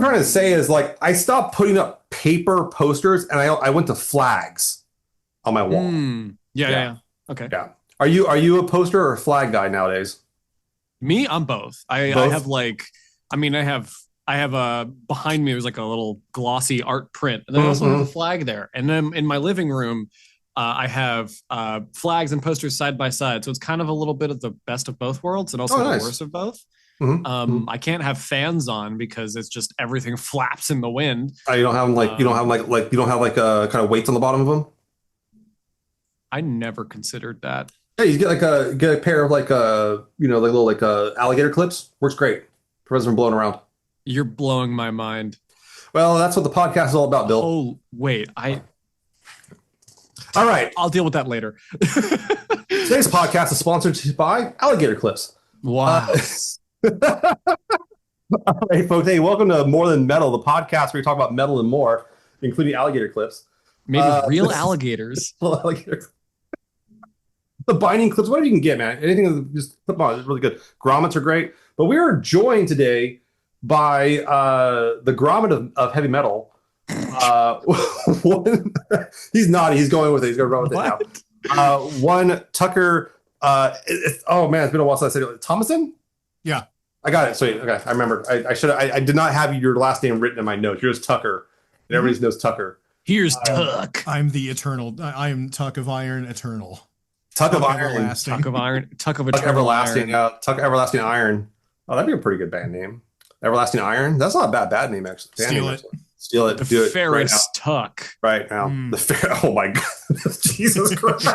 trying to say is like I stopped putting up paper posters and I went to flags on my wall. Yeah. Okay. Yeah. Are you a poster or a flag guy nowadays? Me, I'm both. I have like, I have behind me, there's like a little glossy art print. And then I also have a flag there. And then in my living room, I have flags and posters side by side. So it's kind of a little bit of the best of both worlds and also the worst of both. I can't have fans on because it's just everything flaps in the wind. You don't have them like you don't have kind of weights on the bottom of them. I never considered that. Hey, you get a pair of little alligator clips. Works great. Prevents from blowing around. You're blowing my mind. Well, that's what the podcast is all about, Bill. Oh, wait. All right. I'll deal with that later. Today's podcast is sponsored by Alligator Clips. Wow. All right, folks. Hey, welcome to More Than Metal, the podcast where we talk about metal and more, including alligator clips. Maybe real alligators. Alligators. The binding clips, whatever you can get, man. Anything that just clip on is really good. Grommets are great. But we are joined today by the grommet of heavy metal. He's naughty. He's going with it. He's going to run with it now. One, Tucker. Oh, man, it's been a while since I said it. Thomasson? Yeah. I got it. Sweet. Okay, I remembered. I did not have your last name written in my notes. Yours Tucker. And everybody knows Tucker. Here's Tuck. I'm the eternal. I am Tuck of Iron Eternal. Tuck of Iron. Everlasting. Tuck of Iron. Tuck of Everlasting. Iron. Tuck Everlasting Iron. Oh, that'd be a pretty good band name. Everlasting Iron. That's not a bad name, actually. Steal it. The Do it Ferris right Tuck. Right now. Oh my God. Jesus Christ.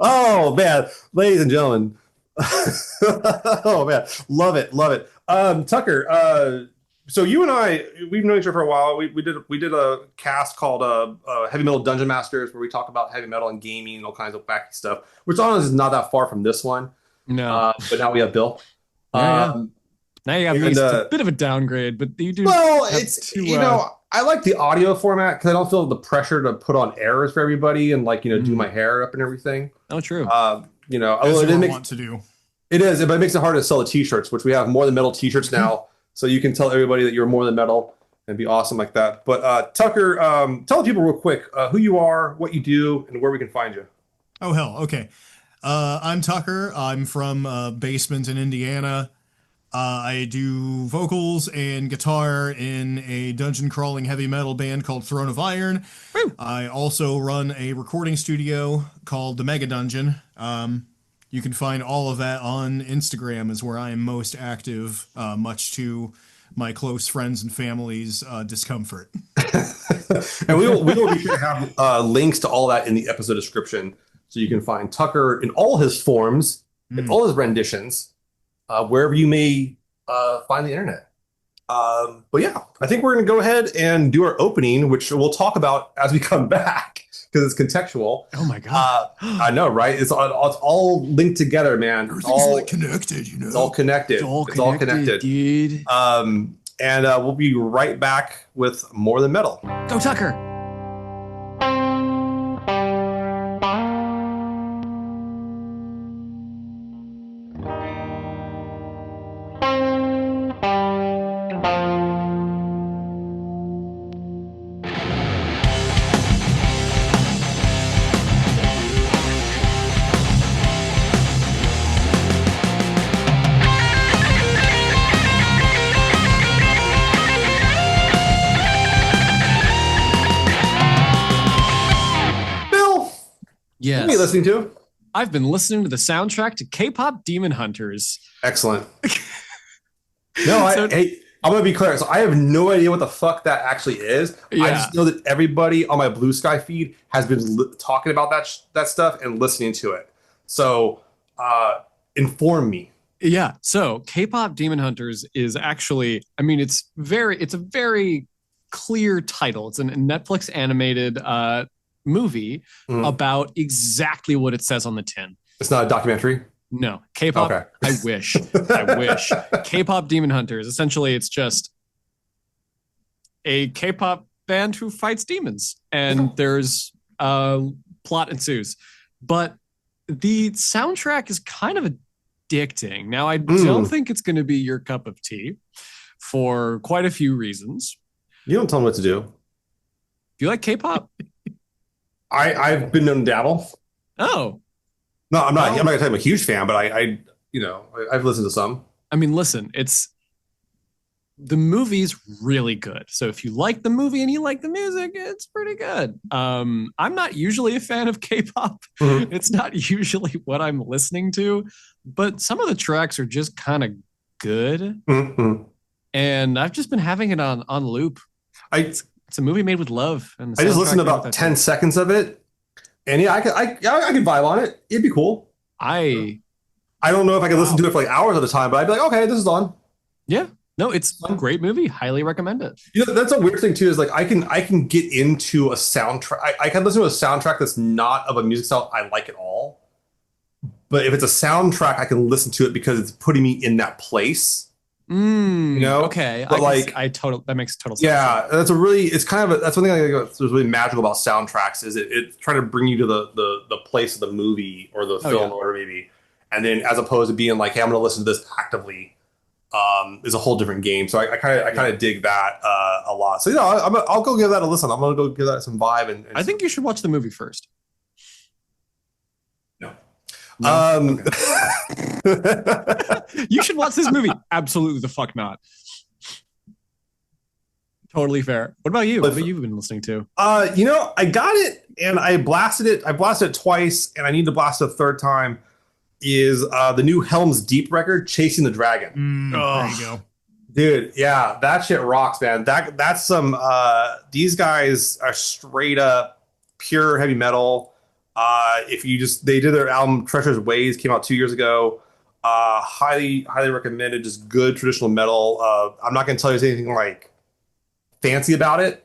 Oh man. Ladies and gentlemen. Oh man. Love it. Tucker, so you and I, we've known each other for a while. We did a cast called Heavy Metal Dungeon Masters, where we talk about heavy metal and gaming and all kinds of wacky stuff, which honestly is not that far from this one. No. But now we have Bill. Yeah. Now you have a bit of a downgrade, but you do. Well, it's I like the audio format because I don't feel the pressure to put on errors for everybody and do my hair up and everything. Oh, true. As you want to do. It is, but it makes it hard to sell the t-shirts, which we have More Than Metal t-shirts now. So you can tell everybody that you're More Than Metal and be awesome like that. But Tucker, tell the people real quick who you are, what you do, and where we can find you. Oh, hell. Okay. I'm Tucker. I'm from Basement in Indiana. I do vocals and guitar in a dungeon crawling heavy metal band called Throne of Iron. Woo. I also run a recording studio called The Mega Dungeon. You can find all of that on Instagram is where I am most active, much to my close friends and family's discomfort. And we will be sure to have links to all that in the episode description, so you can find Tucker in all his forms, in all his renditions, wherever you may find the internet. But yeah, I think we're going to go ahead and do our opening, which we'll talk about as we come back because it's contextual. Oh my God. I know, right? It's all linked together, man. Everything's connected, It's all connected. It's all connected. Dude. And we'll be right back with More Than Metal. Go Tucker. Yes. What are you listening to? I've been listening to the soundtrack to K-pop Demon Hunters. Excellent. No, I'm going to be clear. So I have no idea what the fuck that actually is. Yeah. I just know that everybody on my Blue Sky feed has been talking about that stuff and listening to it. So inform me. Yeah. So K-pop Demon Hunters is actually, it's a very clear title. It's a Netflix animated movie about exactly what it says on the tin. It's not a documentary? No. K-pop. Okay. I wish. K-pop Demon Hunters. Essentially, it's just a K-pop band who fights demons, and there's plot ensues. But the soundtrack is kind of addicting. Now, I don't think it's going to be your cup of tea, for quite a few reasons. You don't tell me what to do. Do you like K-pop? I've been known to dabble. Oh. No, I'm not. I'm not gonna tell you I'm a huge fan, but I've listened to some. I mean, listen, the movie's really good. So if you like the movie and you like the music, it's pretty good. I'm not usually a fan of K-pop. Mm-hmm. It's not usually what I'm listening to, but some of the tracks are just kind of good. Mm-hmm. And I've just been having it on loop. It's a movie made with love. And I just listened to about 10 seconds of it. And yeah, I could vibe on it. It'd be cool. I don't know if I could listen to it for like hours at a time, but I'd be like, okay, this is on. Yeah. No, it's a great movie. Highly recommend it. That's a weird thing too, is like I can get into a soundtrack. I can listen to a soundtrack that's not of a music style I like at all. But if it's a soundtrack, I can listen to it because it's putting me in that place. Okay. But that makes total sense. Yeah, that's one thing that's really magical about soundtracks is it's trying to bring you to the place of the movie or the film or whatever maybe. And then as opposed to being like, hey, I'm going to listen to this actively. Is a whole different game. So I kind of dig that a lot. So I'll go give that a listen. I'm gonna go give that some vibe. And I think you should watch the movie first. No. Okay. You should watch this movie. Absolutely the fuck not. Totally fair. What about you? What have you been listening to? I got it and I blasted it. I blasted it twice and I need to blast it a third time. Is the new Helm's Deep record, Chasing the Dragon. There you go. Dude, yeah, that shit rocks, man. That's some these guys are straight up pure heavy metal. They did their album Treacherous Ways, came out 2 years ago. Highly recommended, just good traditional metal. I'm not gonna tell you anything like fancy about it.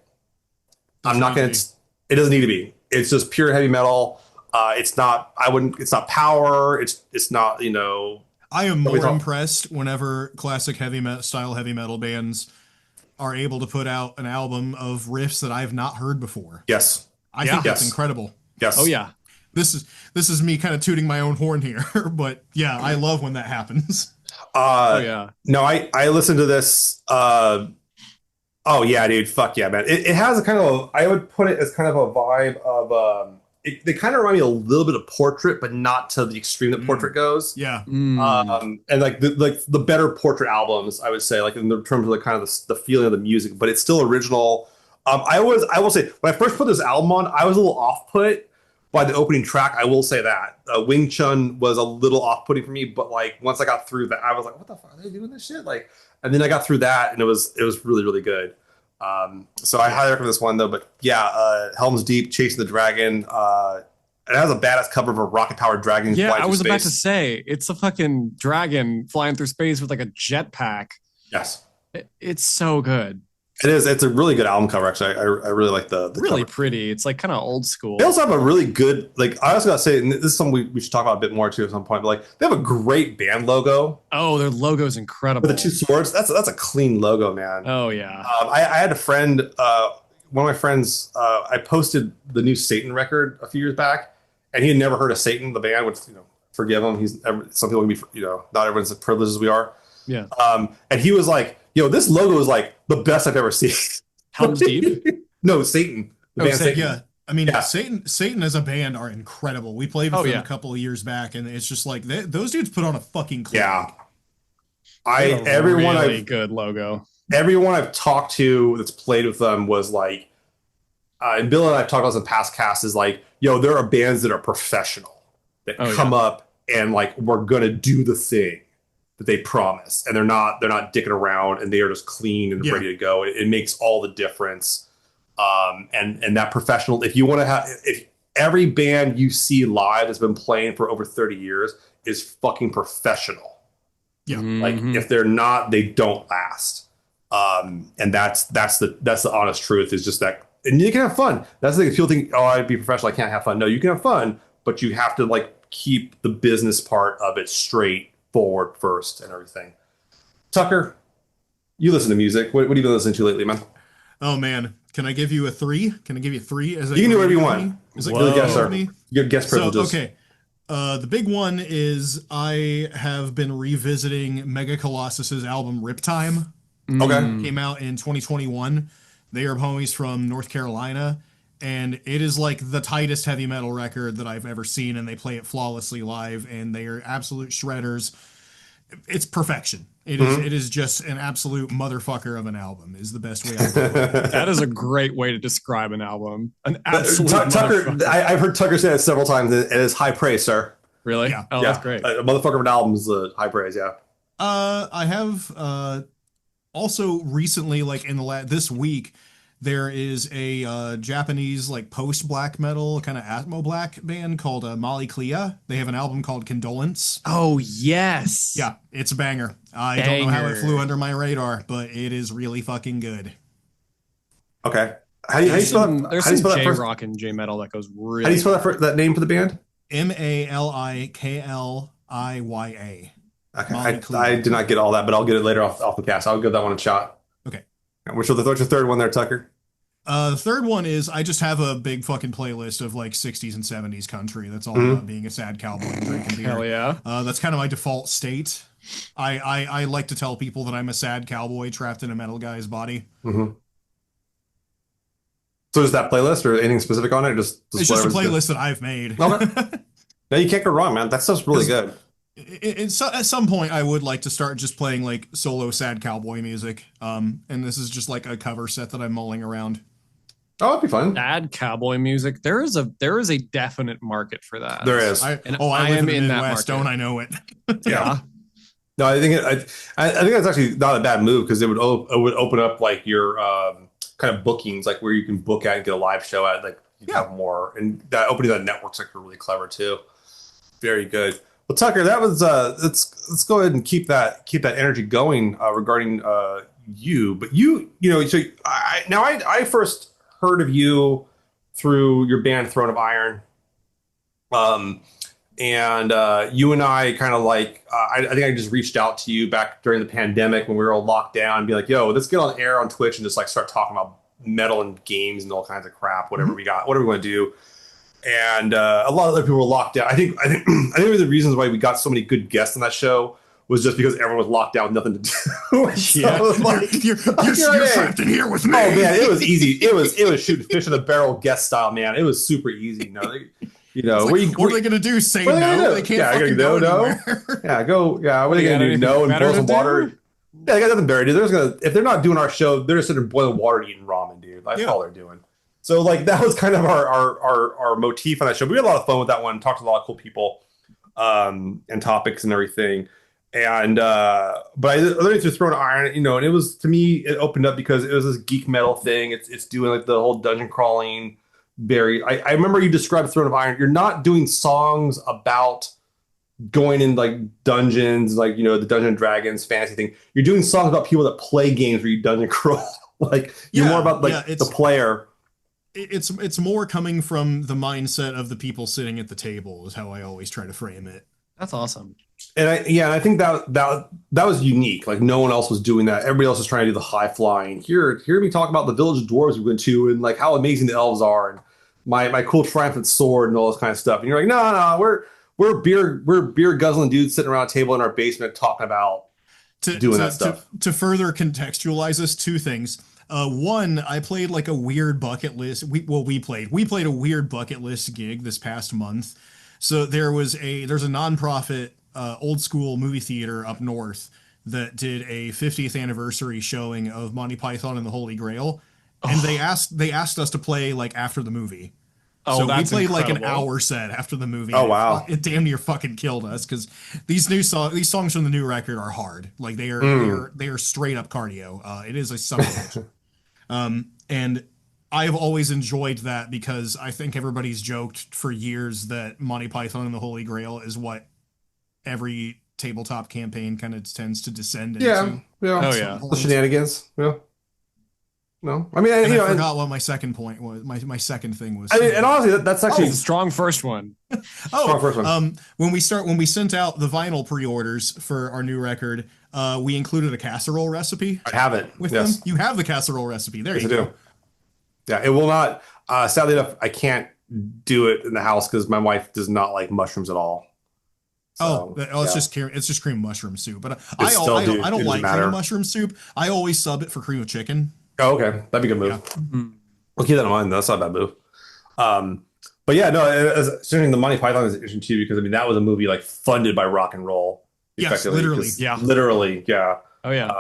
It doesn't need to be. It's just pure heavy metal. It's not power. It's not, I am more impressed whenever classic heavy metal bands are able to put out an album of riffs that I've not heard before. Yes. I think that's incredible. Yes. Oh yeah. This is me kind of tooting my own horn here, but yeah, I love when that happens. No, I listened to this. Oh yeah, dude. Fuck yeah, man. It has a kind of, I would put it as kind of a vibe of, they kind of remind me a little bit of Portrait, but not to the extreme that Portrait goes. Yeah. And like the better Portrait albums, I would say, like in terms of the kind of the feeling of the music, but it's still original. I will say when I first put this album on, I was a little off-put by the opening track. I will say that Wing Chun was a little off-putting for me, but like once I got through that, I was like, what the fuck are they doing this shit? Like, and then I got through that, and it was really, really good. So I highly recommend this one though, but yeah, Helm's Deep, Chasing the Dragon. It has a badass cover of a rocket powered dragon. Yeah, I was about to say it's a fucking dragon flying through space with like a jetpack. Yes, it's so good. It is. It's a really good album cover. Actually, I really like the really cover. Pretty. It's like kind of old school. They also have a really good, like, I also gotta say, and this is something we should talk about a bit more too at some point. But like, they have a great band logo. Oh, their logo is incredible. With the two swords, that's a clean logo, man. Oh yeah. I had a friend, one of my friends. I posted the new Satan record a few years back, and he had never heard of Satan, the band. Which forgive him. Some people can be, not everyone's as privileged as we are. Yeah. And he was like, this logo is like the best I've ever seen. Helm's Deep? No, Satan. The band Satan. Yeah. I mean, Satan as a band are incredible. We played with them a couple of years back, and it's just like those dudes put on a fucking clinic. Yeah. Good logo. Everyone I've talked to that's played with them was like, and Bill and I have talked about some past casts is like, there are bands that are professional that come up and like, we're gonna do the thing that they promise, and they're not dicking around, and they are just clean and ready to go. It makes all the difference. And that professional, if every band you see live has been playing for over 30 years is fucking professional. Yeah. Like if they're not, they don't last. And that's the honest truth, is just that, and you can have fun. That's the thing. If people think, I'd be professional, I can't have fun. No, you can have fun, but you have to like keep the business part of it straight forward first and everything. Tucker, you listen to music. What have you been listening to lately, man? Oh man, can I give you a 3? Can I give you 3? You can do whatever you want. Is it good guess, sir? Your guest privileges. So, okay. The big one is I have been revisiting Mega Colossus's album Riptime. Okay. Came out in 2021. They are homies from North Carolina, and it is like the tightest heavy metal record that I've ever seen, and they play it flawlessly live, and they are absolute shredders. It's perfection. It is just an absolute motherfucker of an album is the best way I can put it. That is a great way to describe an album. An absolute Tucker, I've heard Tucker say that several times. It is high praise, sir. Really? Yeah. Oh, that's great. A motherfucker of an album is high praise, yeah. I have also recently, like in this week, there is a Japanese like post black metal kind of atmo black band called Mali Clea. They have an album called Condolence. Oh yes. Yeah, it's a banger. I don't know how it flew under my radar, but it is really fucking good. Okay. How do you spell that? There's some J rock and J metal that goes really. How do you spell that name for the band? MALIKLIYA. Okay. I did not get all that, but I'll get it later off the cast. I'll give that one a shot. Okay. What's your third one there, Tucker? The third one is I just have a big fucking playlist of like 60s and 70s country. That's all about being a sad cowboy and drinking beer. Hell yeah. That's kind of my default state. I like to tell people that I'm a sad cowboy trapped in a metal guy's body. Mm-hmm. So is that playlist or anything specific on it? It's just a playlist that I've made. Okay. No, you can't go wrong, man. That stuff's really good. At some point, I would like to start just playing like solo sad cowboy music. And this is just like a cover set that I'm mulling around. Oh, it'd be fun. Sad cowboy music. There is a definite market for that. There is. I live in the Midwest, don't I know it? Yeah. No, I think that's actually not a bad move because it would open up like your kind of bookings, like where you can book at and get a live show at, like you have more, and that opening that network's like really clever too. Very good. Well, Tucker, that was let's go ahead and keep that energy going regarding you. But you know, so I first heard of you through your band Throne of Iron. And you and I kind of like, I think I just reached out to you back during the pandemic when we were all locked down and be like, yo, let's get on air on Twitch and just like start talking about metal and games and all kinds of crap, whatever we got, whatever we want to do. And a lot of other people were locked down. I think one of the reasons why we got so many good guests on that show was just because everyone was locked down with nothing to do. You're trapped in here with me. Oh man, it was easy. It was shooting fish in a barrel guest style, man. It was super easy. What are they gonna do? Say no? They can't fucking go anywhere. Yeah, go. Yeah, what are they gonna do? No, and boil some water. Yeah, they got nothing better, dude. If they're not doing our show, they're just sitting there boiling water and eating ramen, dude. That's all they're doing. So like that was kind of our motif on that show. We had a lot of fun with that one. Talked to a lot of cool people, and topics and everything. And but I learned through Throne of Iron, and it was, to me, it opened up because it was this geek metal thing. It's doing like the whole dungeon crawling. I remember you described Throne of Iron. You're not doing songs about going in like dungeons, like the Dungeons and Dragons fantasy thing. You're doing songs about people that play games where you dungeon crawl. Like you're more about like the player. It's more coming from the mindset of the people sitting at the table is how I always try to frame it. That's awesome. And I think that was unique. Like no one else was doing that. Everybody else was trying to do the high flying. Hear me talk about the village of dwarves we went to and like how amazing the elves are and my cool triumphant sword and all this kind of stuff. And you're like, no, we're beer guzzling dudes sitting around a table in our basement talking about doing that stuff. To further contextualize this, two things. One, I played like a weird bucket list. We played a weird bucket list gig this past month. So there's a nonprofit old school movie theater up north that did a 50th anniversary showing of Monty Python and the Holy Grail, and they asked us to play like after the movie. Oh, so that's we played incredible. like an hour set after the movie. Oh wow! It damn near fucking killed us because these songs from the new record are hard. Like they are straight up cardio. It is a summer. And I've always enjoyed that because I think everybody's joked for years that Monty Python and the Holy Grail is what every tabletop campaign kind of tends to descend into. Yeah. Oh yeah. The shenanigans. Yeah. No, I mean, I forgot what my second point was. My second thing was. I mean, and honestly, that's actually a strong first one. Strong first one. When we sent out the vinyl pre-orders for our new record, we included a casserole recipe. I have it with them. You have the casserole recipe. There you go. Do. Yeah, it will not. Sadly enough, I can't do it in the house because my wife does not like mushrooms at all. So, it's just cream of mushroom soup. But I don't like cream of mushroom soup. I always sub it for cream of chicken. Oh, okay, that'd be a good move. Yeah. We'll keep that in mind. That's not a bad move. But yeah, no, certainly the Monty Python is interesting too, because I mean that was a movie like funded by rock and roll. Yes, literally. Yeah, literally. Yeah. Oh yeah.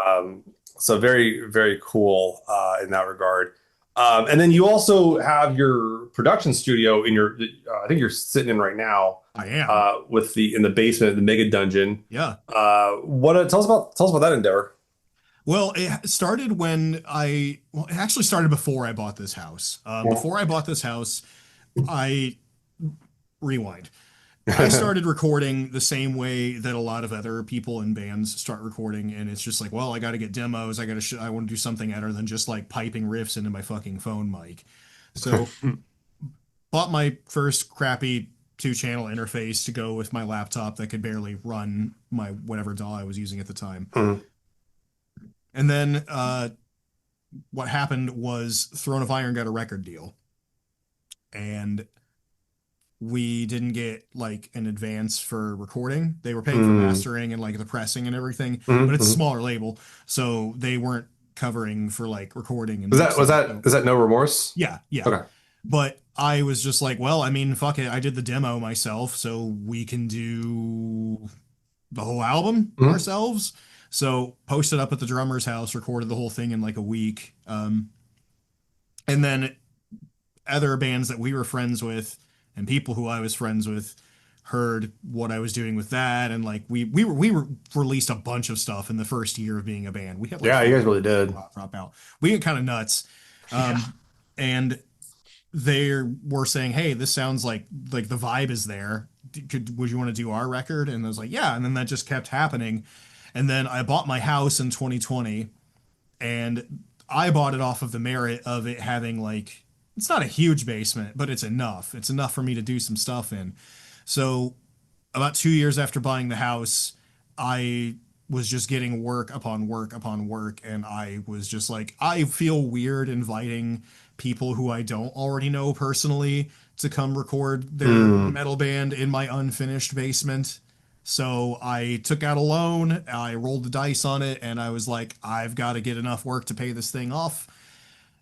So very, very cool in that regard. And then you also have your production studio in your. I think you're sitting in right now. I am in the basement, the Mega Dungeon. Yeah. Tell us about that endeavor. Well, it started it actually started before I bought this house. Before I bought this house, rewind. I started recording the same way that a lot of other people in bands start recording, and it's just like, well, I got to get demos. I want to do something other than just like piping riffs into my fucking phone mic. So, bought my first crappy 2-channel interface to go with my laptop that could barely run my whatever DAW I was using at the time. Mm-hmm. And then what happened was Throne of Iron got a record deal, and we didn't get like an advance for recording. They were paying for mastering and like the pressing and everything, but it's a smaller label, so they weren't covering for like recording. And is that No Remorse? Yeah. Okay. But I was just like, well, I mean, fuck it. I did the demo myself, so we can do the whole album ourselves. So posted up at the drummer's house, recorded the whole thing in like a week. And then other bands that we were friends with and people who I was friends with heard what I was doing with that. And like, we released a bunch of stuff in the first year of being a band. We had like, you guys really did drop out. We get kind of nuts. And they were saying, hey, this sounds like the vibe is there. Would you want to do our record? And I was like, yeah. And then that just kept happening. And then I bought my house in 2020, and I bought it off of the merit of it having like, it's not a huge basement, but it's enough. It's enough for me to do some stuff in. So about 2 years after buying the house, I was just getting work upon work upon work. And I was just like, I feel weird inviting people who I don't already know personally to come record their metal band in my unfinished basement. So I took out a loan, I rolled the dice on it, and I was like, I've got to get enough work to pay this thing off.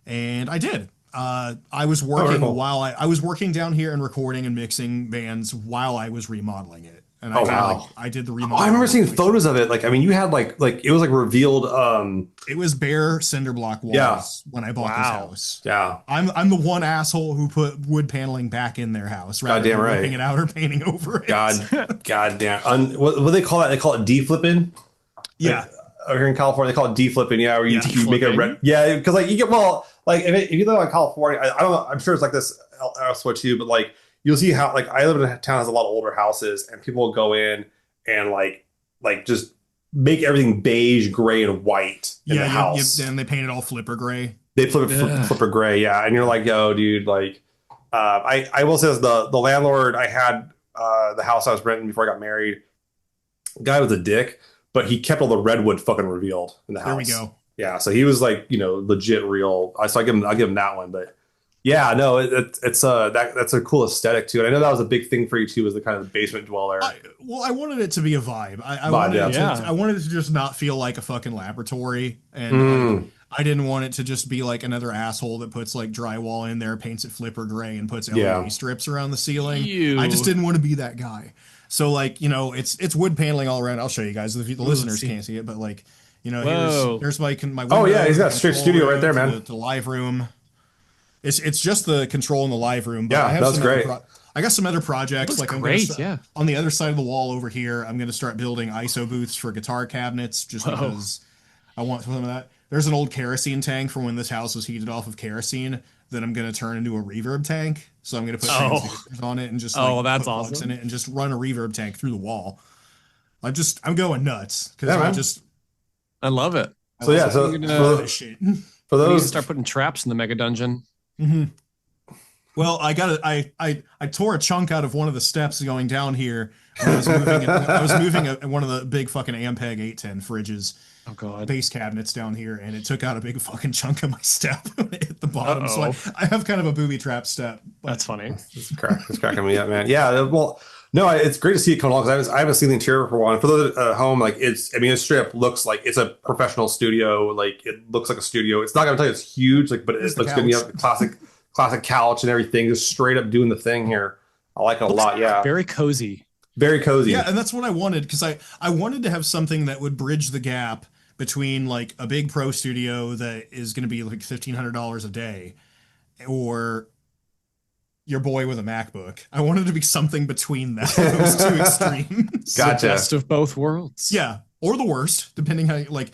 And I did. I was working I was working down here and recording and mixing bands while I was remodeling it. And I did the remodeling. I remember seeing photos of it. Like, I mean, you had like it was like revealed. It was bare cinder block walls when I bought this house. Yeah. I'm the one asshole who put wood paneling back in their house rather than ripping it out or painting over it. God damn. What do they call that? They call it deflipping. Yeah. Like, here in California, they call it deflipping. Yeah, where you make it red. Yeah, because like you get if you live in California, I don't know. I'm sure it's like this elsewhere too, but like. You'll see how like I live in a town that has a lot of older houses, and people will go in and like just make everything beige, gray, and white in the house. And they paint it all flipper gray. They flipper gray, yeah. And you're like, yo, dude, like I will say this, the landlord I had the house I was renting before I got married, guy was a dick, but he kept all the redwood fucking revealed in the house. There we go. Yeah, so he was like, legit real. So I'll give him that one, but. Yeah, no, that's a cool aesthetic too, and I know that was a big thing for you too, was the kind of the basement dweller. I wanted it to be a vibe. I wanted it to just not feel like a fucking laboratory, and I didn't want it to just be like another asshole that puts like drywall in there, paints it flipper gray, and puts LED strips around the ceiling. I just didn't want to be that guy. So like it's wood paneling all around. I'll show you guys. The listeners can't see it, but like here's my window. Oh yeah, he's got a straight studio right there, man. The live room. It's just the control in the live room. But yeah, that's great. I got some other projects. Like on the other side of the wall over here, I'm going to start building ISO booths for guitar cabinets just because I want some of that. There's an old kerosene tank from when this house was heated off of kerosene that I'm going to turn into a reverb tank. So I'm going to put transducers on it and just that's put awesome in it and just run a reverb tank through the wall. I'm going nuts because I love it. For those, we need to start putting traps in the Mega Dungeon. Mm-hmm. Well, I tore a chunk out of one of the steps going down here when I was moving one of the big fucking Ampeg 810 fridges. Oh god. Bass cabinets down here, and it took out a big fucking chunk of my step when it hit the bottom. So I have kind of a booby trap step. That's funny. It's cracking me up, man. Yeah, well, No, it's great to see it come along because I haven't seen the interior for a while. And for those at home, like it straight up looks like it's a professional studio. Like it looks like a studio. It's not gonna tell you it's huge, like, but it looks good. You have the classic couch and everything, just straight up doing the thing here. I like it a lot. Yeah, very cozy. Very cozy. Yeah, and that's what I wanted because I wanted to have something that would bridge the gap between like a big pro studio that is going to be like $1,500 a day, or your boy with a MacBook. I wanted to be something between those two extremes. Gotcha. The best of both worlds. Yeah, or the worst, depending how like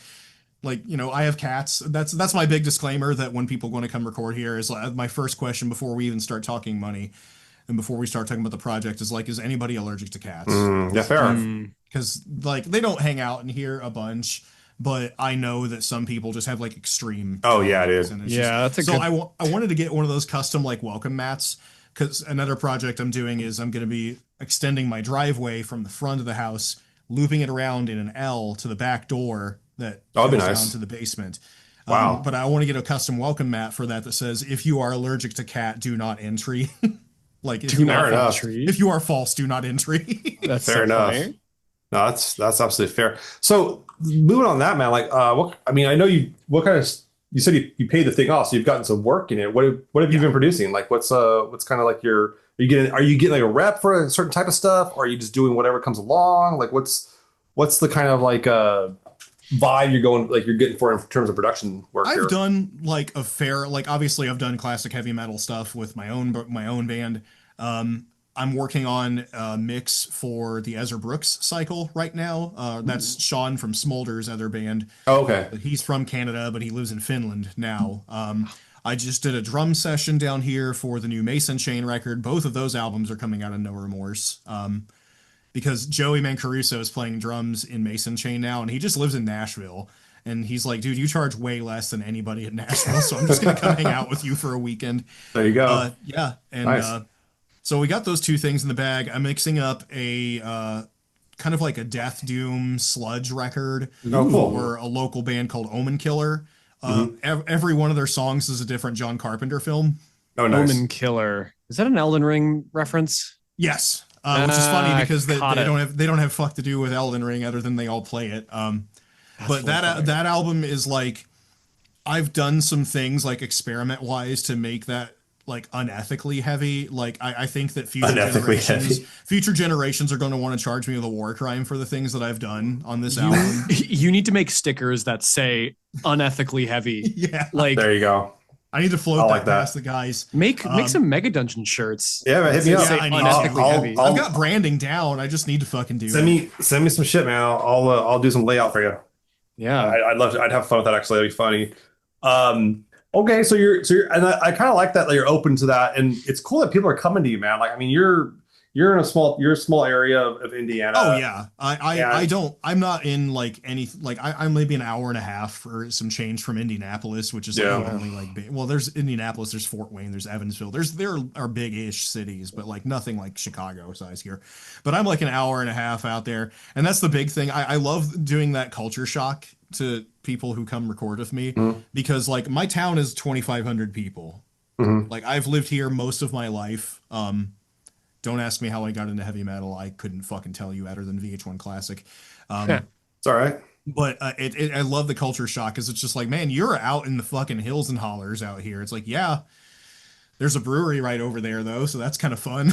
I have cats. That's my big disclaimer that when people want to come record here is like, my first question before we even start talking money and before we start talking about the project is like, is anybody allergic to cats? Yeah, fair. Because like they don't hang out in here a bunch. But I know that some people just have like extreme. Oh yeah, it is. Yeah, that's a good. I wanted to get one of those custom like welcome mats because another project I'm doing is I'm going to be extending my driveway from the front of the house, looping it around in an L to the back door that goes down to the basement. Wow. But I want to get a custom welcome mat for that says if you are allergic to cat, do not entry. Like if you are false, do not entry. That's fair enough. Funny. No, that's absolutely fair. So moving on that, man, like I know you said you paid the thing off, so you've gotten some work in it. What have you been producing? Like what's kind of like are you getting like a rep for a certain type of stuff, or are you just doing whatever comes along? Like what's the kind of like vibe you're getting for in terms of production work? I've done like a fair, like obviously I've done classic heavy metal stuff with my own band. I'm working on a mix for the Ezra Brooks cycle right now. That's Sean from Smolder's other band. Oh, okay. He's from Canada, but he lives in Finland now. I just did a drum session down here for the new Mason Chain record. Both of those albums are coming out in No Remorse. Because Joey Mancaruso is playing drums in Mason Chain now, and he just lives in Nashville. And he's like, dude, you charge way less than anybody in Nashville, so I'm just going to come hang out with you for a weekend. There you go. Yeah. And nice. So we got those two things in the bag. I'm mixing up a kind of like a death doom sludge record for a local band called Omen Killer. Every one of their songs is a different John Carpenter film. Oh, nice. Omen Killer. Is that an Elden Ring reference? Yes. Which is funny because they don't have fuck to do with Elden Ring other than they all play it. But that album is like, I've done some things like experiment wise to make that like unethically heavy. Like I think that future generations are going to want to charge me with a war crime for the things that I've done on this album. You need to make stickers that say unethically heavy. Yeah. Like there you go. I need to float that past the guys. Make some Mega Dungeon shirts. Yeah, hit me up. I've got branding down. I just need to fucking do it. Send me some shit, man. I'll do some layout for you. Yeah, I'd have fun with that. Actually, that'd be funny. Okay, so you're, and I kind of like that you're open to that, and it's cool that people are coming to you, man. Like, I mean, you're in a small area of Indiana. Oh yeah, I'm not in like I'm maybe an hour and a half or some change from Indianapolis, which is only like big. Well, there's Indianapolis, there's Fort Wayne, there's Evansville, there are big-ish cities, but like nothing like Chicago size here. But I'm like an hour and a half out there, and that's the big thing. I love doing that culture shock to people who come record with me because like my town is 2,500 people. Like I've lived here most of my life. Don't ask me how I got into heavy metal. I couldn't fucking tell you other than VH1 Classic. It's all right. But I love the culture shock because it's just like, man, you're out in the fucking hills and hollers out here. It's like, yeah, there's a brewery right over there though, so that's kind of fun.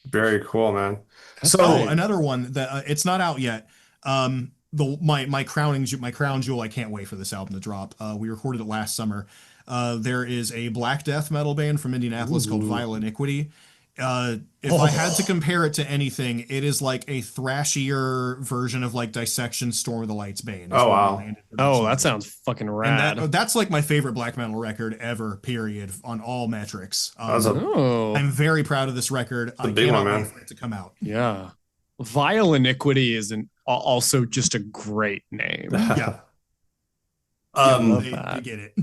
Very cool, man. So another one that it's not out yet. My crown jewel. I can't wait for this album to drop. We recorded it last summer. There is a black death metal band from Indianapolis called Vile Iniquity. If I had to compare it to anything, it is like a thrashier version of like Dissection Storm of the Light's Bane. Oh wow! Oh, that sounds fucking rad. And that's like my favorite black metal record ever. Period on all metrics. I'm very proud of this record. I cannot wait for it to come out. Yeah, Vile Iniquity is also just a great name. Yeah. They get it.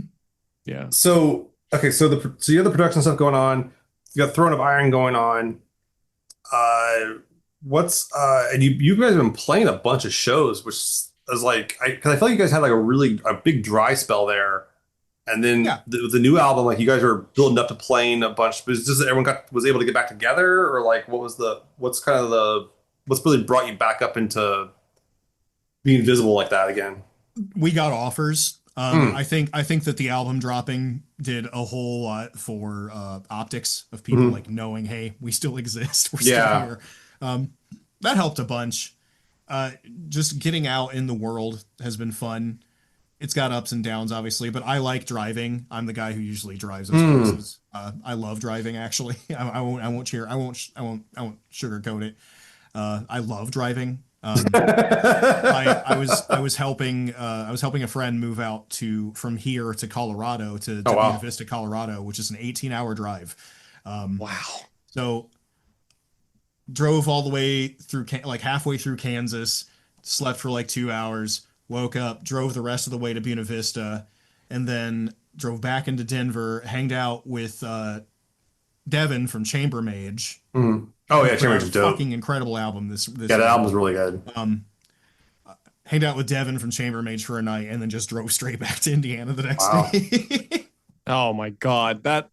Yeah. So okay, so you have the production stuff going on. You got Throne of Iron going on. And you guys have been playing a bunch of shows, which is like because I feel like you guys had like a big dry spell there. And then Yeah. the new album, like you guys were building up to playing a bunch. Was just everyone was able to get back together, or like what's really brought you back up into being visible like that again? We got offers. Mm. I think that the album dropping did a whole lot for optics of people Mhm. like knowing, hey, we still exist. We're still Yeah. here. That helped a bunch. Just getting out in the world has been fun. It's got ups and downs, obviously, but I like driving. I'm the guy who usually drives those Mm. places. I love driving, actually. I won't sugarcoat it. I love driving. I was helping a friend move out from here to Colorado to Oh, wow. Buena Vista, Colorado, which is an 18-hour drive. Wow. So drove all the way through like halfway through Kansas, slept for like 2 hours, woke up, drove the rest of the way to Buena Vista, and then drove back into Denver, hanged out with Devin from Chambermage. Mm. Oh yeah, Put out Chambermage a is dope. fucking incredible album this Yeah, that year. album's really good. Hanged out with Devin from Chambermage for a night and then just drove straight back to Indiana the next Wow. day. Oh my God. That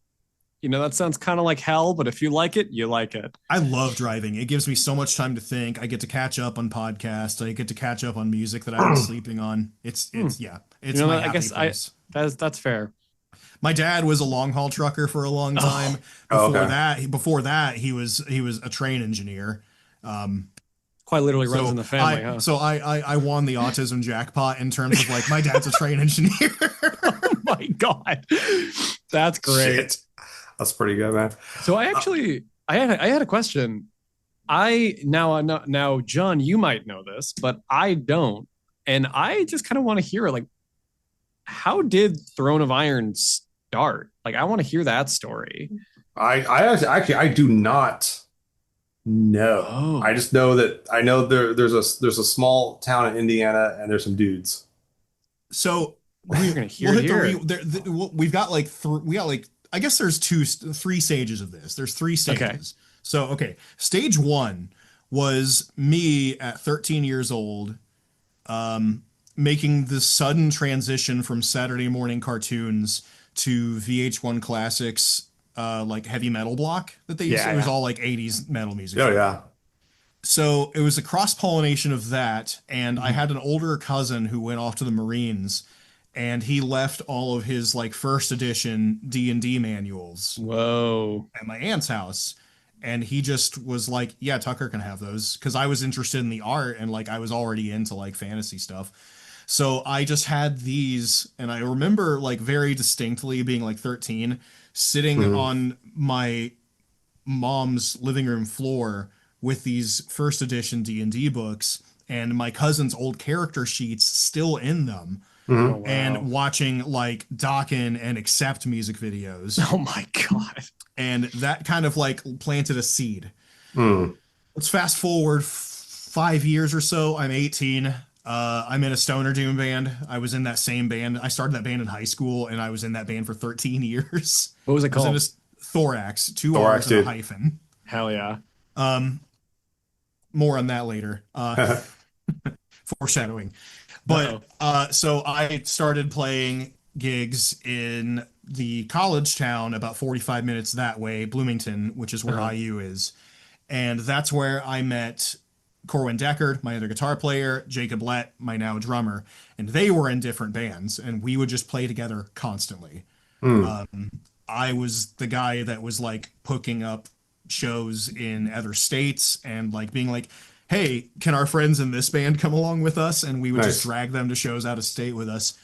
sounds kind of like hell, but if you like it, you like it. I love driving. It gives me so much time to think. I get to catch up on podcasts. I get to catch up on music that I've been sleeping on. It's my I happy guess place. that's fair. My dad was a long haul trucker for a long time. Oh, Before okay. that, he was a train engineer. Quite literally runs in the family, huh? So I won the autism jackpot in terms of like my dad's a train engineer. Oh my God. That's great. Shit. That's pretty good, man. So I had a question. Now, John, you might know this, but I don't. And I just kind of want to hear like, how did Throne of Iron start? Like, I want to hear that story. I do not know. Oh. I just know that there's a small town in Indiana and there's some dudes. So We're gonna hear we'll it hit here. we've got like I guess there's three stages of this. There's three stages. Okay. So okay, stage one was me at 13 years old, making the sudden transition from Saturday morning cartoons to VH1 Classics, like heavy metal block that they used. Yeah, It was yeah. all like 80s metal music. Oh yeah. So it was a cross pollination of that, and I had an older cousin who went off to the Marines, and he left all of his like first edition D&D manuals Whoa. at my aunt's house. And he just was like, yeah, Tucker can have those. Cause I was interested in the art and like I was already into like fantasy stuff. So I just had these. And I remember like very distinctly being like 13, sitting Mhm. on my mom's living room floor with these first edition D&D books and my cousin's old character sheets still in them. Mhm. Oh, wow. And watching like Dokken and Accept music videos. Oh my God. And that kind of like planted a seed. Mm. Let's fast forward 5 years or so. I'm 18. I'm in a stoner doom band. I was in that same band. I started that band in high school, and I was in that band for 13 years. What was it I was in called? a Thorax, two Thorax, R's and a dude. hyphen. Hell yeah. More on that later. Foreshadowing. But so I started playing gigs in the college town about 45 minutes that way, Bloomington, which is where IU is. And that's where I met Corwin Deckard, my other guitar player, Jacob Lett, my now drummer. And they were in different bands, and we would just play together constantly. I was the guy that was like hooking up shows in other states and like being like, hey, can our friends in this band come along with us? And we would just Nice. drag them to shows out of state with us.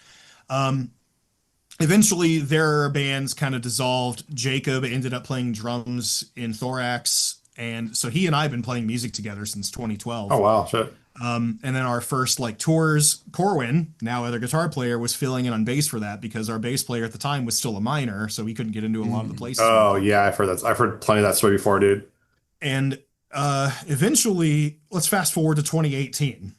Eventually, their bands kind of dissolved. Jacob ended up playing drums in Thorax. And so he and I have been playing music together since 2012. Oh wow, shit. And then our first like tours, Corwin, now other guitar player, was filling in on bass for that because our bass player at the time was still a minor, so he couldn't get into a lot of the places. Oh yeah, I've heard that. I've heard plenty of that story before, dude. And eventually, let's fast forward to 2018.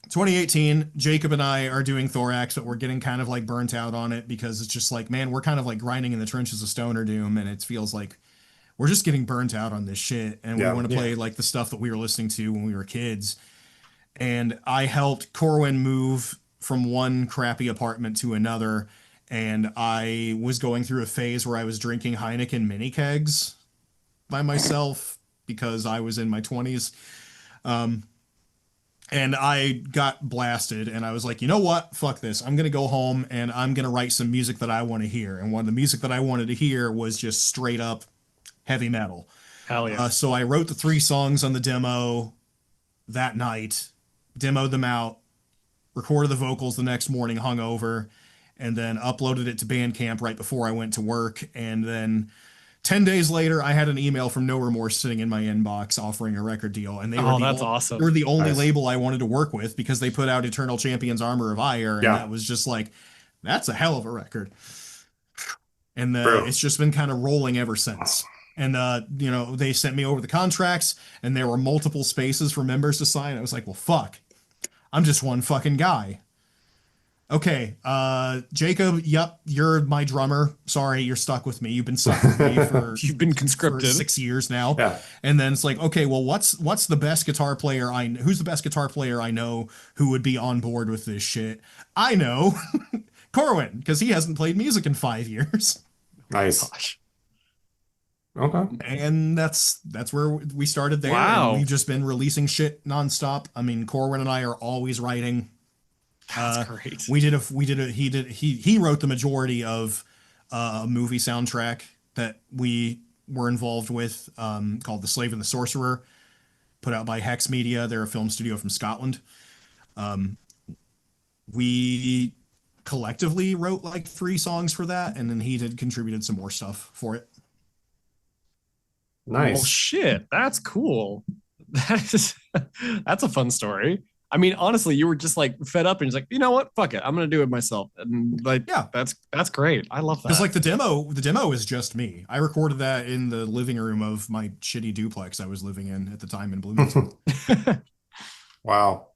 2018, Jacob and I are doing Thorax, but we're getting kind of like burnt out on it because it's just like, man, we're kind of like grinding in the trenches of Stoner Doom, and it feels like we're just getting burnt out on this shit, and Yeah. we want to play like the stuff that we were listening to when we were kids. And I helped Corwin move from one crappy apartment to another, and I was going through a phase where I was drinking Heineken mini kegs by myself because I was in my 20s. And I got blasted, and I was like, you know what? Fuck this. I'm going to go home, and I'm going to write some music that I want to hear. And one of the music that I wanted to hear was just straight up heavy metal. Hell yeah. So I wrote the 3 songs on the demo that night, demoed them out, recorded the vocals the next morning hungover, and then uploaded it to Bandcamp right before I went to work. And then 10 days later, I had an email from No Remorse sitting in my inbox offering a record deal. And that's awesome. They were the only label I wanted to work with because they put out Eternal Champions Armor of Ire. And that was just like, that's a hell of a record. And it's just been kind of rolling ever since. And, they sent me over the contracts, and there were multiple spaces for members to sign. I was like, well, fuck. I'm just one fucking guy. Okay, Jacob, yep, you're my drummer. Sorry, you're stuck with me. You've been stuck with me for you've been conscripted for 6 years now. Yeah. And then it's like, okay, well, what's the best guitar player who's the best guitar player I know who would be on board with this shit? I know Corwin, because he hasn't played music in 5 years. Nice. Gosh. Okay. And that's where we started there. Wow. And we've just been releasing shit nonstop. I mean, Corwin and I are always writing. That's great. He wrote the majority of a movie soundtrack that we were involved with, called The Slave and the Sorcerer, put out by Hex Media. They're a film studio from Scotland. We collectively wrote like 3 songs for that, and then he had contributed some more stuff for it. Nice. Oh shit, that's cool. That's a fun story. I mean, honestly, you were just like fed up and just like, you know what? Fuck it. I'm gonna do it myself. And like, yeah, that's great. I love that. Because like the demo is just me. I recorded that in the living room of my shitty duplex I was living in at the time in Bloomington. Wow.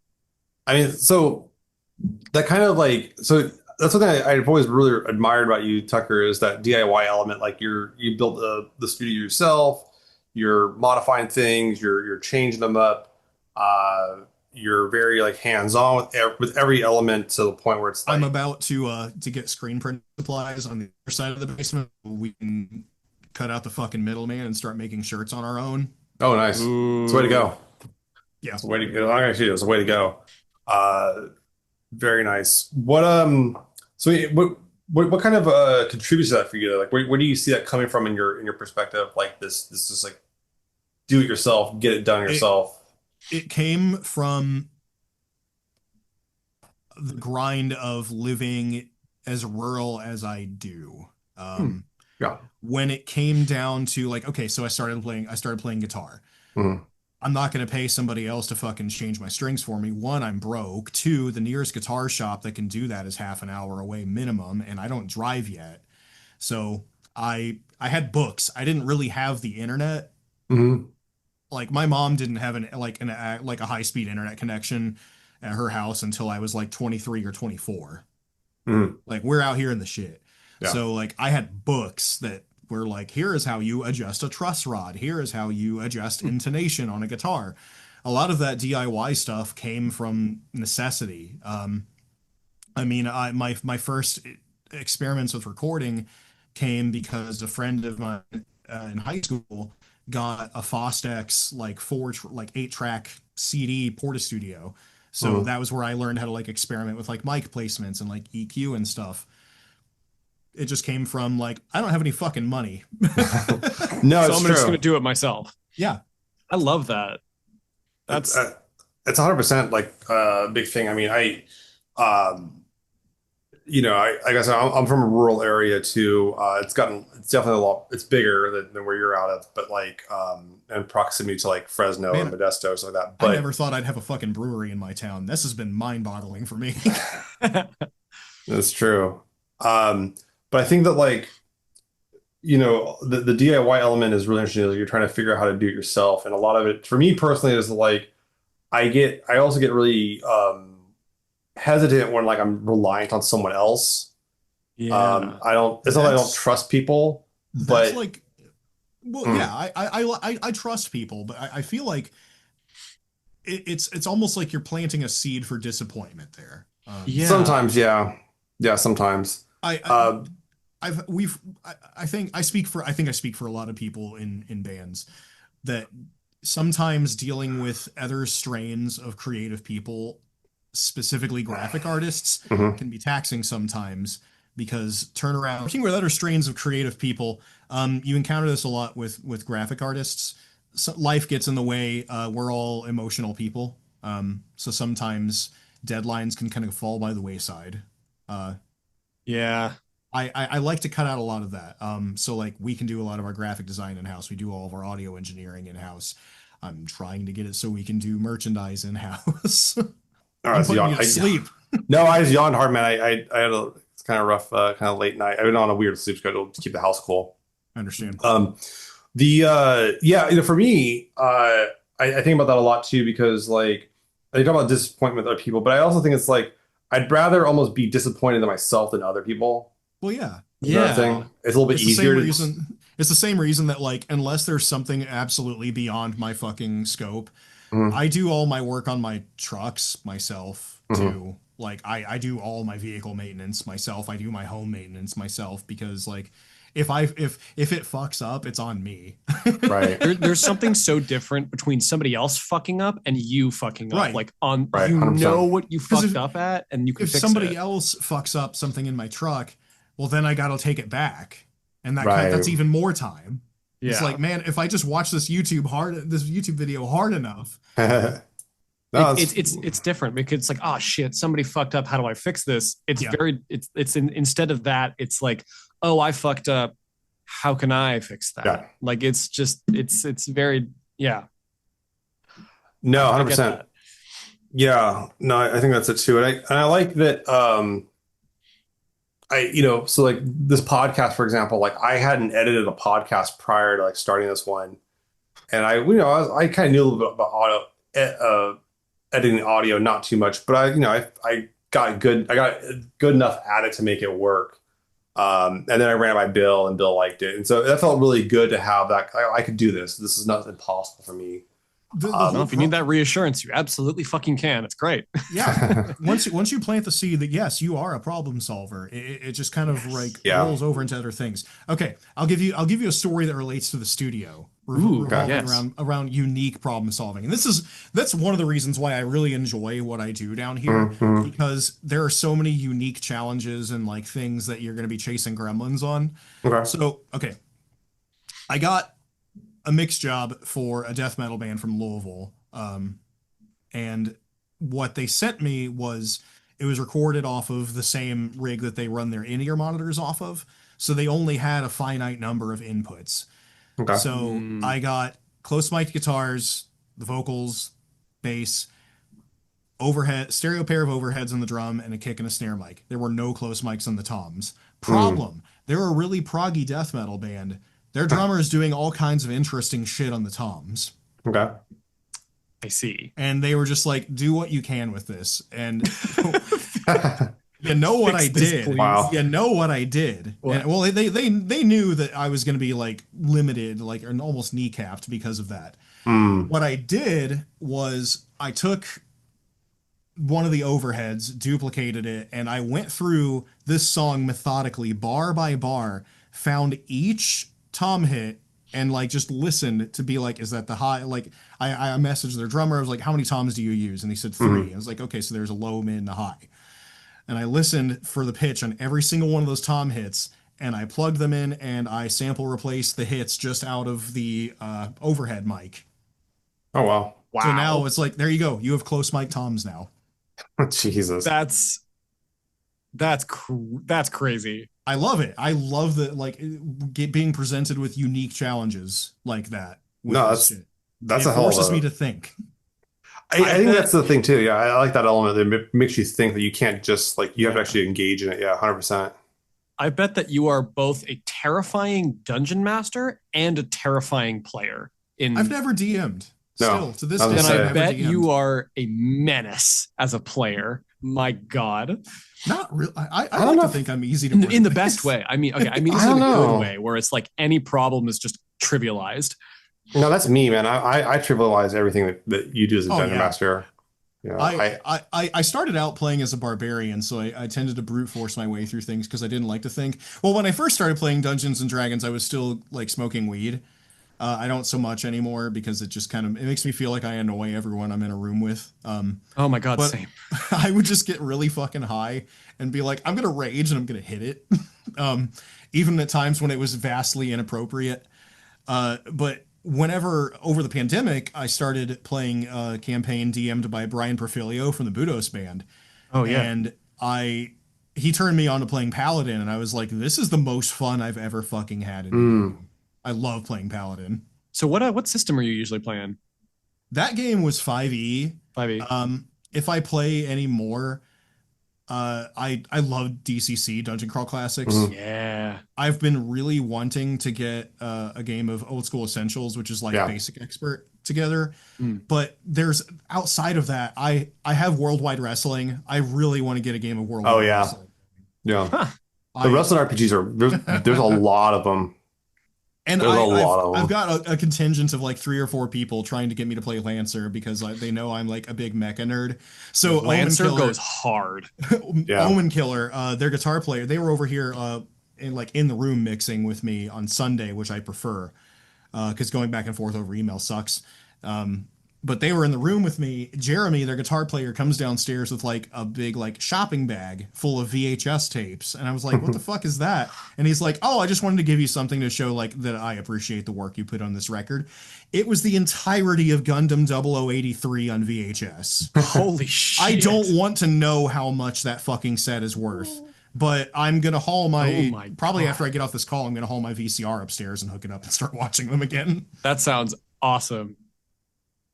I mean, so that kind of like, so that's something I've always really admired about you, Tucker, is that DIY element. Like you built the studio yourself, you're modifying things, you're changing them up. You're very like hands-on with every element to the point where it's like, I'm about to get screen print supplies on the other side of the basement. We can cut out the fucking middleman and start making shirts on our own. Oh, nice. It's a way to go. Yeah. It's a way to go. Actually, it's a way to go. Very nice. What kind of contributes to that for you? Like where do you see that coming from in your perspective? Like this is like do it yourself, get it done yourself. It came from the grind of living as rural as I do. Yeah. When it came down to like, okay, so I started playing guitar. Mm-hmm. I'm not going to pay somebody else to fucking change my strings for me. 1, I'm broke. 2, the nearest guitar shop that can do that is half an hour away minimum, and I don't drive yet. So I had books. I didn't really have the internet. Mm-hmm. Like my mom didn't have a high-speed internet connection at her house until I was like 23 or 24. Mm-hmm. Like we're out here in the shit. Yeah. So like I had books that were like, here is how you adjust a truss rod. Here is how you adjust intonation on a guitar. A lot of that DIY stuff came from necessity. I mean, my first experiments with recording came because a friend of mine in high school got a Fostex like 8-track CD Portastudio. So that was where I learned how to like experiment with like mic placements and like EQ and stuff. It just came from like, I don't have any fucking money. No, so I'm just going to do it myself. Yeah. I love that. It's 100% like a big thing. I mean, I guess I'm from a rural area too. It's definitely it's bigger than where you're out of, but like, and proximity to like Fresno and Modesto, so like that. But I never thought I'd have a fucking brewery in my town. This has been mind-boggling for me. That's true. But I think that like, the DIY element is really interesting. Like you're trying to figure out how to do it yourself. And a lot of it for me personally is like, I also get really, hesitant when like I'm reliant on someone else. Yeah. It's not that I don't trust people, but that's like, well, yeah, I trust people, but I feel like it's almost like you're planting a seed for disappointment there. Yeah. Sometimes, yeah. Yeah, sometimes. I think I speak for a lot of people in bands that sometimes dealing with other strains of creative people, specifically graphic artists, can be taxing sometimes because working with other strains of creative people, you encounter this a lot with graphic artists. So life gets in the way. We're all emotional people. So sometimes deadlines can kind of fall by the wayside. Yeah. I like to cut out a lot of that. So like we can do a lot of our graphic design in-house. We do all of our audio engineering in-house. I'm trying to get it so we can do merchandise in-house. All right, I'm putting sleep. No, I just yawned hard, man. I had it's kind of rough, kind of late night. I've been on a weird sleep schedule to keep the house cool. I understand. For me, I think about that a lot too, because like I talk about disappointment with other people, but I also think it's like I'd rather almost be disappointed in myself than other people. Well, yeah. Thing. It's a little bit easier. It's the same reason that like unless there's something absolutely beyond my fucking scope, I do all my work on my trucks myself too. Like I do all my vehicle maintenance myself. I do my home maintenance myself because like if it fucks up, it's on me. Right. There's something so different between somebody else fucking up and you fucking up. Right. Like Right, you 100%. know what you fucked up at, and you can fix it. If somebody else fucks up something in my truck, well then I gotta take it back, and that's even more time. Yeah. It's like, man, if I just watch this YouTube video hard enough. It's different because it's like, oh shit, somebody fucked up. How do I fix this? Instead of that, it's like, oh, I fucked up. How can I fix that? Yeah. Like it's very No, 100%. Yeah, no, I think that's it too, and I like that. So like this podcast, for example, like I hadn't edited a podcast prior to like starting this one, and I kind of knew a little bit about audio, editing audio, not too much, but I got good enough at it to make it work. And then I ran it by Bill, and Bill liked it, and so that felt really good to have that. I could do this. This is not impossible for me. If you need that reassurance, you absolutely fucking can. It's great. Yeah. Once you plant the seed that yes, you are a problem solver, it just kind of rolls over into other things. Okay, I'll give you a story that relates to the studio. Around unique problem solving. And that's one of the reasons why I really enjoy what I do down here, because there are so many unique challenges and like things that you're going to be chasing gremlins on. Okay. So, I got a mix job for a death metal band from Louisville. And what they sent me was recorded off of the same rig that they run their in-ear monitors off of. So they only had a finite number of inputs. Okay. So I got close mic guitars, the vocals, bass, stereo pair of overheads on the drum, and a kick and a snare mic. There were no close mics on the toms. Problem. They're a really proggy death metal band. Their drummer is doing all kinds of interesting shit on the toms. Okay. I see. And they were just like, do what you can with this. And you know what I did. Wow. You know what I did. And, well, they knew that I was going to be like limited, like and almost kneecapped because of that. What I did was I took one of the overheads, duplicated it, and I went through this song methodically, bar by bar, found each tom hit and like just listened to be like, is that the high? Like I messaged their drummer. I was like, how many toms do you use? And he said 3. I was like, okay, so there's a low, mid, and a high. And I listened for the pitch on every single one of those tom hits, and I plugged them in, and I sample replaced the hits just out of the overhead mic. Oh wow! Wow. So now it's like, there you go. You have close mic toms now. Jesus, that's crazy. I love it. I love being presented with unique challenges like that. No, that's a hell of a... forces me to think. I think that's the thing too. Yeah, I like that element that makes you think that you can't just you have to actually engage in it. Yeah, 100%. I bet that you are both a terrifying dungeon master and a terrifying player. I've never DM'd. No, still to this day. And I bet you are a menace as a player. My God. Not really. I don't like to think I'm easy to work in the with. best way. I mean, this is in a good way where it's like any problem is just trivialized. No, that's me, man. I trivialize everything that you do as a dungeon master. Yeah, I started out playing as a barbarian, so I tended to brute force my way through things because I didn't like to think. Well, when I first started playing Dungeons and Dragons, I was still like smoking weed. I don't so much anymore because it just kind of it makes me feel like I annoy everyone I'm in a room with. Oh my God, But same. I would just get really fucking high and be like, I'm gonna rage and I'm gonna hit it. Even at times when it was vastly inappropriate. But whenever over the pandemic, I started playing a campaign DM'd by Brian Perfilio from the Budos band. Oh yeah. And he turned me on to playing Paladin, and I was like, this is the most fun I've ever fucking had in a game. I love playing Paladin. So what system are you usually playing? That game was 5e. 5e. If I play any more, I love DCC, Dungeon Crawl Classics. Yeah. I've been really wanting to get a game of Old School Essentials, which is like Basic Expert together. But there's outside of that, I have Worldwide Wrestling. I really want to get a game of Worldwide Wrestling. Yeah. Huh. The wrestling RPGs there's a lot of them. And I've got a contingent of like 3 or 4 people trying to get me to play Lancer because they know I'm like a big mecha nerd. So Lancer goes hard. Omen Killer, their guitar player, they were over here in the room mixing with me on Sunday, which I prefer because going back and forth over email sucks. But they were in the room with me. Jeremy, their guitar player, comes downstairs with like a big like shopping bag full of VHS tapes. And I was like, what the fuck is that? And he's like, oh, I just wanted to give you something to show like that I appreciate the work you put on this record. It was the entirety of Gundam 0083 on VHS. Holy shit. I don't want to know how much that fucking set is worth. But I'm going to haul probably after I get off this call, I'm going to haul my VCR upstairs and hook it up and start watching them again. That sounds awesome.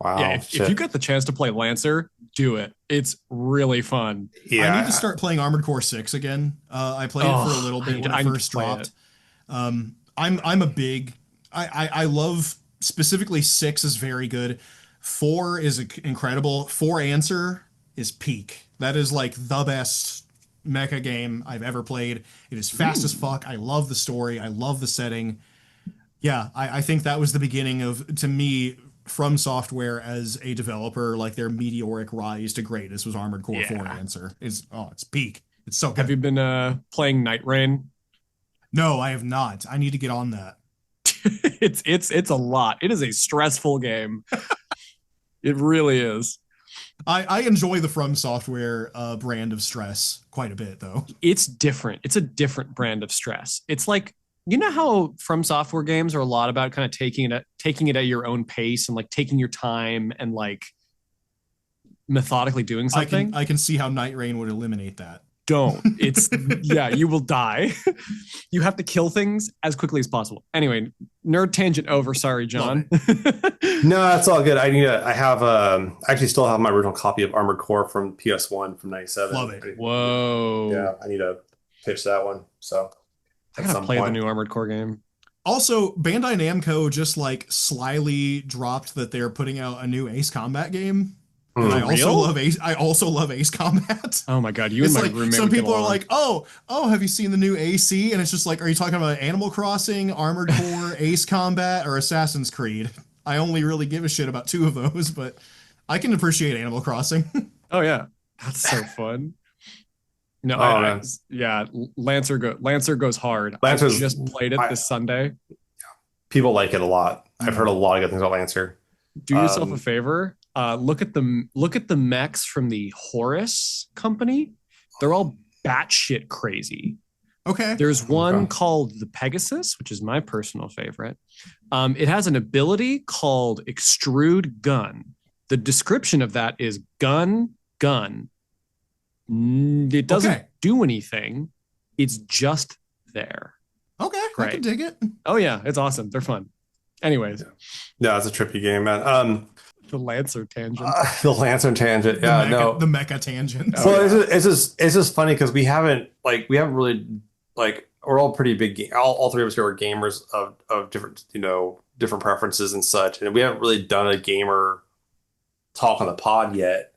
Wow. Yeah, if you get the chance to play Lancer, do it. It's really fun. Yeah. I need to start playing Armored Core 6 again. I played it for a little bit when it first dropped. I'm a big I love specifically 6 is very good. 4 is incredible. 4 Answer is peak. That is like the best mecha game I've ever played. It is fast as fuck. I love the story. I love the setting. Yeah, I think that was the beginning of, to me, From Software as a developer, like their meteoric rise to greatness was Armored Core 4 Answer. It's peak. It's so good. Have you been playing Night Rain? No, I have not. I need to get on that. It's a lot. It is a stressful game. It really is. I enjoy the From Software brand of stress quite a bit, though. It's different. It's a different brand of stress. It's like, you know how From Software games are a lot about kind of taking it at your own pace and like taking your time and like methodically doing something? I can see how Night Rain would eliminate that. Don't. It's you will die. You have to kill things as quickly as possible. Anyway, nerd tangent over. Sorry, John. No, that's all good. I actually still have my original copy of Armored Core from PS1 from '97. Love it. Whoa. Yeah, I need to pitch that one. So I gotta play the new Armored Core game. Also, Bandai Namco just like slyly dropped that they're putting out a new Ace Combat game. And I also love Ace Combat. Oh my god, you and my roommate. Some people are like, oh, have you seen the new AC? And it's just like, are you talking about Animal Crossing, Armored Core, Ace Combat, or Assassin's Creed? I only really give a shit about 2 of those, but I can appreciate Animal Crossing. Oh yeah, that's so fun. No, Lancer goes hard. I just played it this Sunday. People like it a lot. I've heard a lot of good things about Lancer. Do yourself a favor. Look at the mechs from the Horus company. They're all batshit crazy. Okay. There's one called the Pegasus, which is my personal favorite. It has an ability called Extrude Gun. The description of that is gun. It doesn't do anything. It's just there. Okay, Great. I can dig it. Oh yeah, it's awesome. They're fun. Anyways. Yeah, it's a trippy game, man. The Lancer tangent. The Lancer tangent. Yeah, the mecha tangent. Well, it's just funny because we haven't really we're all pretty big. All 3 of us here are gamers of different different preferences and such, and we haven't really done a gamer talk on the pod yet.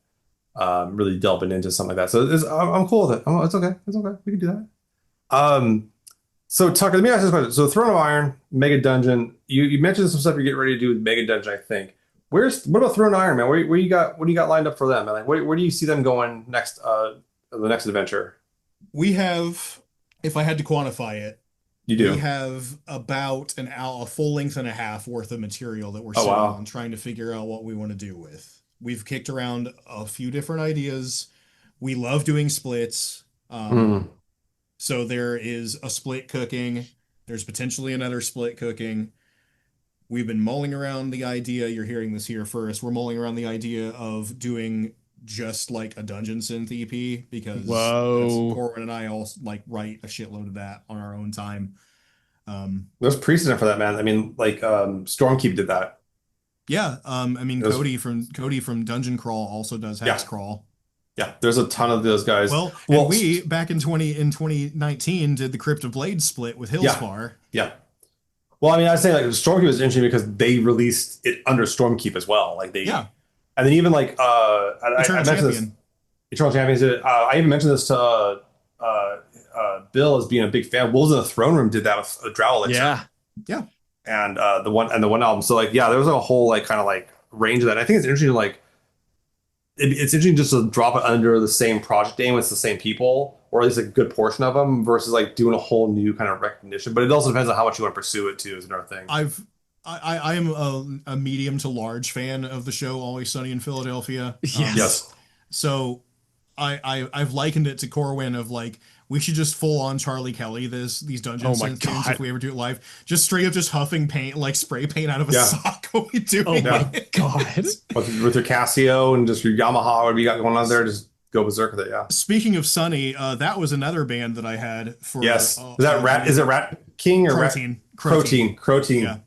Really delving into something like that. So I'm cool with it. It's okay. We can do that. So Tucker, let me ask this question. So Throne of Iron, Mega Dungeon. You mentioned some stuff you're getting ready to do with Mega Dungeon, I think. What about Throne Iron, man? Where you got what do you got lined up for them? And like where do you see them going next the next adventure? We have, if I had to quantify it, You do. we have about a full length and a half worth of material that we're Oh, sitting wow. on trying to figure out what we want to do with. We've kicked around a few different ideas. We love doing splits. Mm. So there is a split cooking. There's potentially another split cooking. We've been mulling around the idea. You're hearing this here first. We're mulling around the idea of doing just like a dungeon synth EP because Whoa. Corwin and I all like write a shitload of that on our own time. There's precedent for that, man. I mean, like Stormkeep did that. Yeah, I mean Those- Cody from Dungeon Crawl also does Hex Crawl. Yeah, there's a ton of those guys. Well, and we back in 2019 did the Crypt of Blades split with Hillsfar. Yeah. Well, I mean, I'd say like Stormkeep was interesting because they released it under Stormkeep as well. Like they, Yeah. and then even like I mentioned this, Champion. Eternal Champions did it. I even mentioned this to Bill as being a big fan. Wolves in the Throne Room did that with a Drow Elixir. Yeah. And the one album. So like, yeah, there was a whole like kind of like range of that. I think it's interesting. Like, it's interesting just to drop it under the same project name with the same people, or at least a good portion of them, versus like doing a whole new kind of recognition. But it also depends on how much you want to pursue it too. Is another thing. I am a medium to large fan of the show Always Sunny in Philadelphia. Yes. So I've likened it to Corwin of like, we should just full on Charlie Kelly these dungeon synth tunes if we ever do it live. Just straight up just huffing paint, like spray paint out of a sock. What we do? Oh my god! with your Casio and just your Yamaha, whatever you got going on there, just go berserk with it. Yeah. Speaking of Sunny, that was another band that I had for. Yes. Is that Rat? Is it Rat King or Protein? Crotein.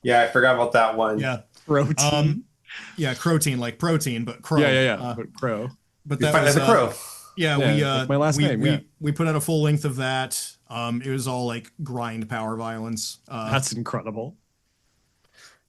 Yeah, I forgot about that one. Yeah. Protein. Yeah, Crotein, like protein, but crow. Yeah. But crow. But that was a crow. Yeah, like my last name. We put out a full length of that. It was all like grind power violence. That's incredible.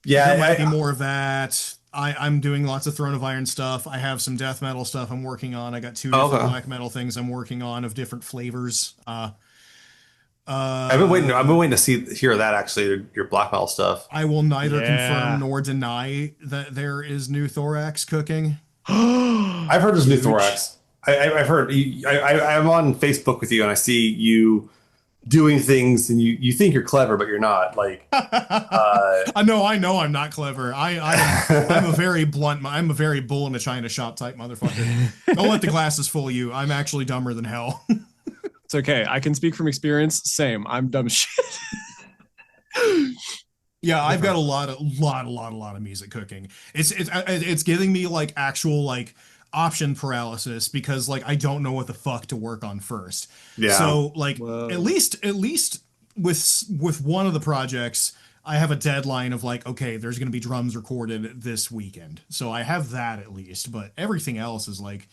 Yeah, there might be more of that. I'm doing lots of Throne of Iron stuff. I have some death metal stuff I'm working on. I got two different black metal things I'm working on of different flavors. I've been waiting to hear that actually, your black metal stuff. I will neither confirm nor deny that there is new Thorax cooking. I've heard there's new Thorax. I've heard. I'm on Facebook with you, and I see you doing things, and you think you're clever, but you're not. Like, I know I'm not clever. I'm a very blunt. I'm a very bull in a china shop type motherfucker. Don't let the glasses fool you. I'm actually dumber than hell. It's okay. I can speak from experience. Same. I'm dumb as shit. Yeah, I've got a lot of music cooking. It's giving me like actual like option paralysis because like I don't know what the fuck to work on first. Yeah. So like at least with one of the projects, I have a deadline of like, okay, there's going to be drums recorded this weekend. So I have that at least, but everything else is like,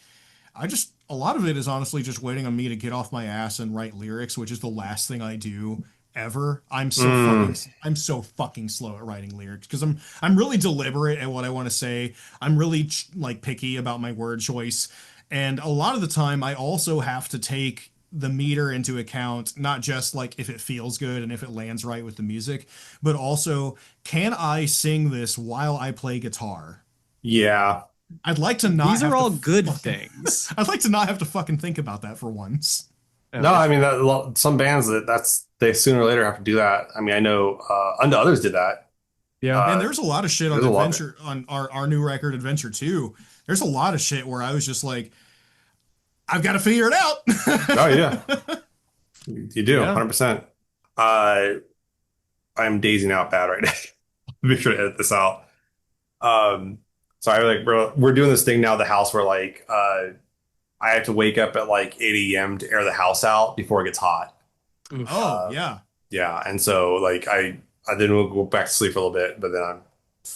a lot of it is honestly just waiting on me to get off my ass and write lyrics, which is the last thing I do ever. I'm so fucking slow at writing lyrics because I'm really deliberate at what I want to say. I'm really like picky about my word choice, and a lot of the time I also have to take the meter into account, not just like if it feels good and if it lands right with the music, but also can I sing this while I play guitar? Yeah. I'd like to not. These are all good things. I'd like to not have to fucking think about that for once. No, I mean some bands they sooner or later have to do that. I mean, I know Unto Others did that. Yeah, and there's a lot of shit on Adventure on our new record Adventure 2. There's a lot of shit where I was just like, I've got to figure it out. Oh yeah, you do 100%. I'm dazing out bad right now. Be sure to edit this out. So I like, bro, we're doing this thing now at the house where like I have to wake up at like 8 a.m. to air the house out before it gets hot. Yeah. Yeah, and so like I then will go back to sleep for a little bit, but then I'm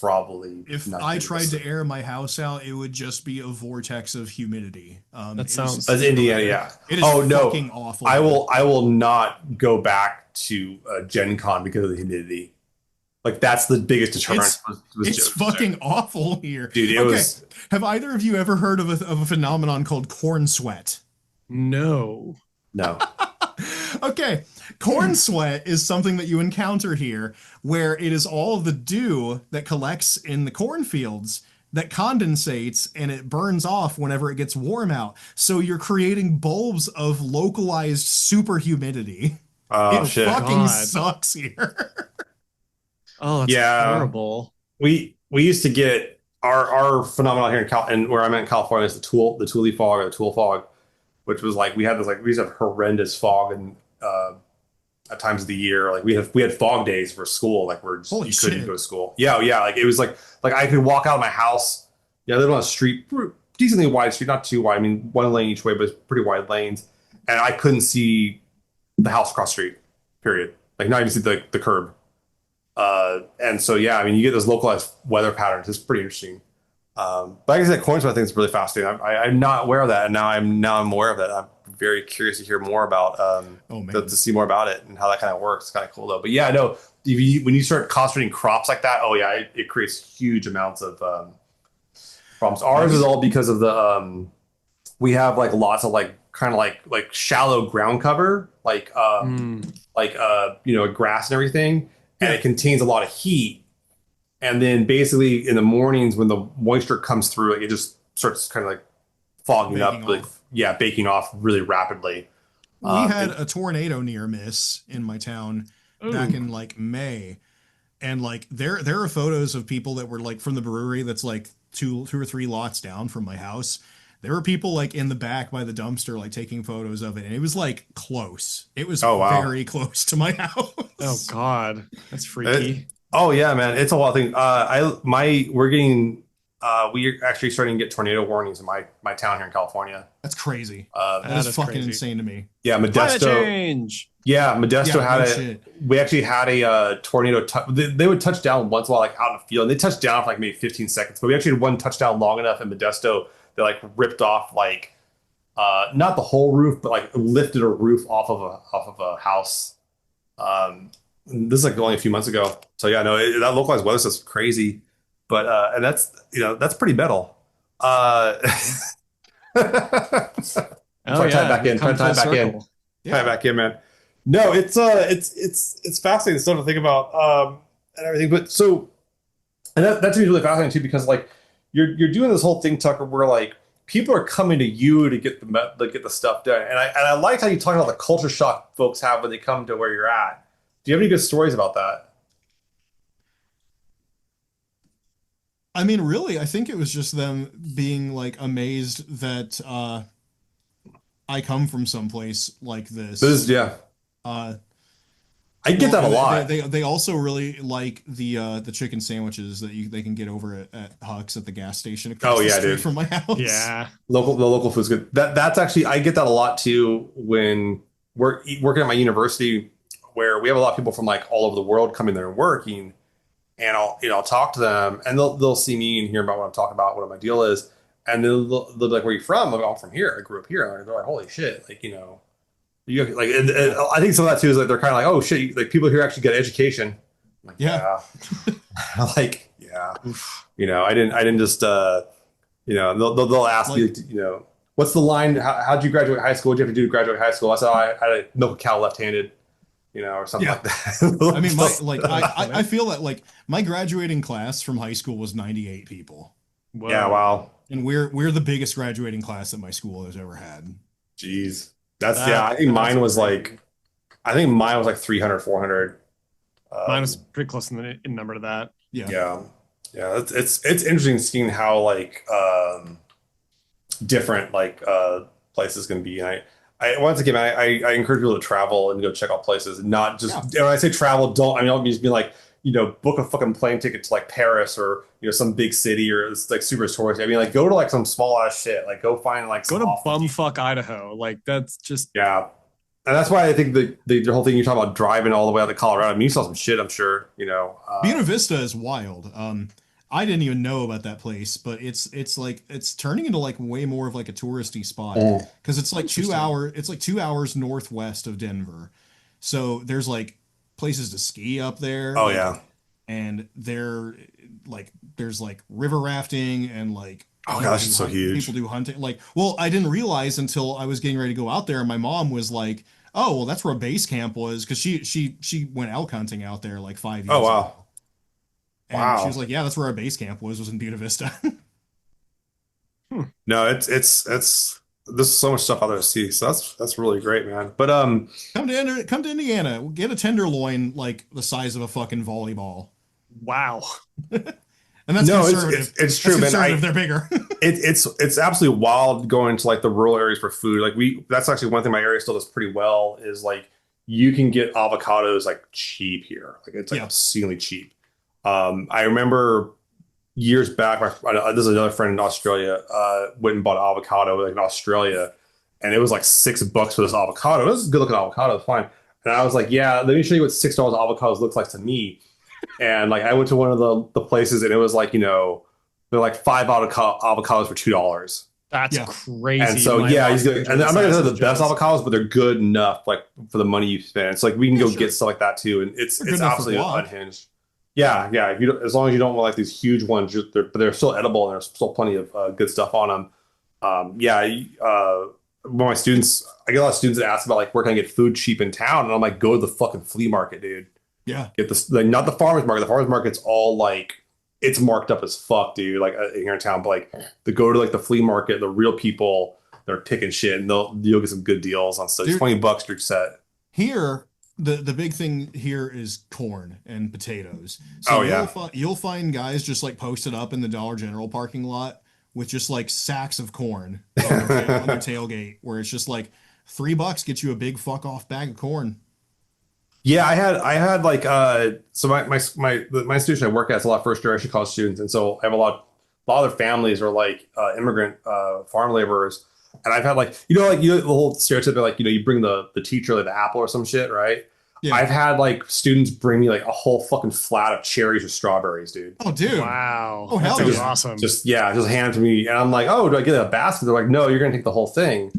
probably if I tried to air my house out, it would just be a vortex of humidity. That sounds as Indiana, yeah. It is fucking awful. I will not go back to Gen Con because of the humidity. Like that's the biggest deterrent. It's fucking awful here, dude. It was. Have either of you ever heard of a phenomenon called corn sweat? No. Okay, corn sweat is something that you encounter here, where it is all of the dew that collects in the cornfields that condensates and it burns off whenever it gets warm out. So you're creating bulbs of localized super humidity. Oh It shit. fucking God. sucks here. Oh, that's Yeah. horrible. We used to get our phenomenon here in and where I'm in California is the Thule fog or the Tool fog, which was like we used to have horrendous fog and at times of the year. Like we had fog days for school, like where Holy you couldn't shit. go to school. Yeah, yeah. Like it was like I could walk out of my house. Yeah, I lived on a street, decently wide street, not too wide. I mean, one lane each way, but it's pretty wide lanes, and I couldn't see the house across the street. Period. Like not even see the curb. And so yeah, I mean, you get those localized weather patterns. It's pretty interesting. But like I said, corn sweat I think is really fascinating. I'm not aware of that, and now I'm aware of that. I'm very curious to hear more about Oh man. to see more about it and how that kind of works. It's kind of cool though. But yeah, no, when you start concentrating crops like that, oh yeah, it creates huge amounts of problems. Ours is all because of the we have like lots of like kind of like shallow ground cover, like grass and everything, and it contains a lot of heat. And then basically in the mornings when the moisture comes through, it just starts kind of like fogging Baking up, like off. baking off really rapidly. We had a tornado near miss in my town back in like May. And like there are photos of people that were like from the brewery that's like two or three lots down from my house. There were people like in the back by the dumpster like taking photos of it, and it was like close. It was very close to my house. Oh God, that's freaky. Oh yeah, man, it's a wild thing. We're actually starting to get tornado warnings in my town here in California. That's crazy. That is fucking crazy. insane to me. Yeah, Climate Modesto. change. Yeah, Modesto Yeah, had no a. shit. We actually had a tornado. They would touch down once in a while, like out in the field. And they touched down for like maybe 15 seconds, but we actually had one touchdown long enough in Modesto that like ripped off like not the whole roof, but like lifted a roof off of a house. This is like only a few months ago. So yeah, no, that localized weather stuff's crazy, but and that's pretty metal. Oh Tie it back in. Tie it back in. Tie it back in, man. No, it's fascinating stuff to think about and everything. But so, and that to me is really fascinating too, because like you're doing this whole thing, Tucker, where like people are coming to you to get the stuff done. And I liked how you talk about the culture shock folks have when they come to where you're at. Do you have any good stories about that? I mean, really, I think it was just them being like amazed that I come from someplace like this. Yeah. Uh, I get that a lot. They also really like the chicken sandwiches that they can get over at Huck's at the gas station across the street from my house. Yeah. The local food's good. That's actually, I get that a lot too when we're working at my university, where we have a lot of people from like all over the world coming there and working, and I'll talk to them and they'll see me and hear about what I'm talking about, what my deal is, and then they'll be like, "Where are you from?" I'm like, "I'm from here. I grew up here." And they're like, "Holy shit!" Like you like, and I think some of that too is like they're kind of like, "Oh shit!" Like people here actually get education. I'm like, Yeah. like yeah, I didn't just they'll ask Like- you, what's the line? How'd you graduate high school? What'd you have to do to graduate high school? I said, I had to milk a cow left-handed, or something like that. I mean, I feel that like my graduating class from high school was 98 people, Whoa. Yeah, wow. and we're the biggest graduating class that my school has ever had. Jeez. I think mine was like 300, 400. Mine was pretty close in number to that. Yeah. Yeah. It's interesting seeing how like different like places can be. And I once again I encourage people to travel and go check out places, and not just when I say travel, don't just be like book a fucking plane ticket to like Paris or some big city or it's like super touristy. I mean, like go to like some small ass shit. Like go find like Go to bumfuck Idaho. Like that's just yeah. And that's why I think the whole thing you're talking about driving all the way out to Colorado. I mean, you saw some shit, I'm sure. Buena Vista is wild. I didn't even know about that place, but it's turning into like way more of like a touristy spot because it's like 2 hours northwest of Denver. So there's like places to ski up there. Oh yeah. And there's like river rafting and like oh gosh, it's so huge. People do hunting. Like, well, I didn't realize until I was getting ready to go out there, and my mom was like, Oh, well, that's where base camp was because she went elk hunting out there like 5 years Oh wow. ago. And she was like, yeah, that's where our base camp was in Buena Vista. No, it's there's so much stuff out there to see. So that's really great, man. But Come to Indiana. Get a tenderloin like the size of a fucking volleyball. Wow. And that's no, conservative. it's true, that's man. They're bigger. It's absolutely wild going to like the rural areas for food. Like that's actually one thing my area still does pretty well is like you can get avocados like cheap here. Like it's like obscenely cheap. I remember years back, this is another friend in Australia, went and bought an avocado like in Australia, and it was like $6 for this avocado. It was a good looking avocado, it's fine. And I was like, yeah, let me show you what $6 avocados looks like to me. And like I went to one of the places, and it was like, they're like 5 avocados for $2. That's crazy. And so and I'm not gonna say the best avocados, but they're good enough like for the money you spend. It's like we can go get stuff like that too, and it's absolutely unhinged. Yeah. If you as long as you don't want like these huge ones, but they're still edible and there's still plenty of good stuff on them. One of my students, I get a lot of students that ask about like where can I get food cheap in town, and I'm like, go to the fucking flea market, dude. Yeah, get this like not the farmers market. The farmers market's all like it's marked up as fuck, dude. Like here in town, but like to go to like the flea market, the real people they're picking shit, and you'll get some good deals on stuff. Dude, $20 for each set. Here, the big thing here is corn and potatoes. So you'll find guys just like posted up in the Dollar General parking lot with just like sacks of corn on their tailgate, where it's just like $3 gets you a big fuck off bag of corn. Yeah, I had like so my institution I work at is a lot of first generation college students, and so I have a lot of their families are like immigrant farm laborers, and I've had like the whole stereotype of like you bring the teacher like the apple or some shit, right? Yeah. I've had like students bring me like a whole fucking flat of cherries or strawberries, dude. Oh, dude! Wow, oh hell, that's awesome. Just hand it to me, and I'm like, oh, do I get a basket? They're like, no, you're gonna take the whole thing.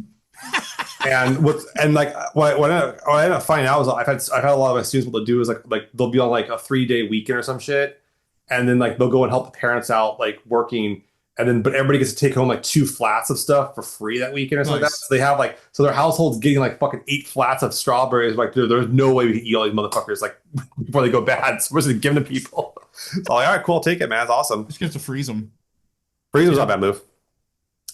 And what I ended up finding out was I've had a lot of my students, what they'll do is like they'll be on like a 3-day weekend or some shit, and then like they'll go and help the parents out like working, and then but everybody gets to take home like 2 flats of stuff for free that weekend or something like that. So they have like their household's getting like fucking 8 flats of strawberries. Like there's no way we can eat all these motherfuckers like before they go bad. So we're just giving to people. So I'm like, all right, cool, take it, man. It's awesome. Just get to freeze them. Freeze them's not a bad move.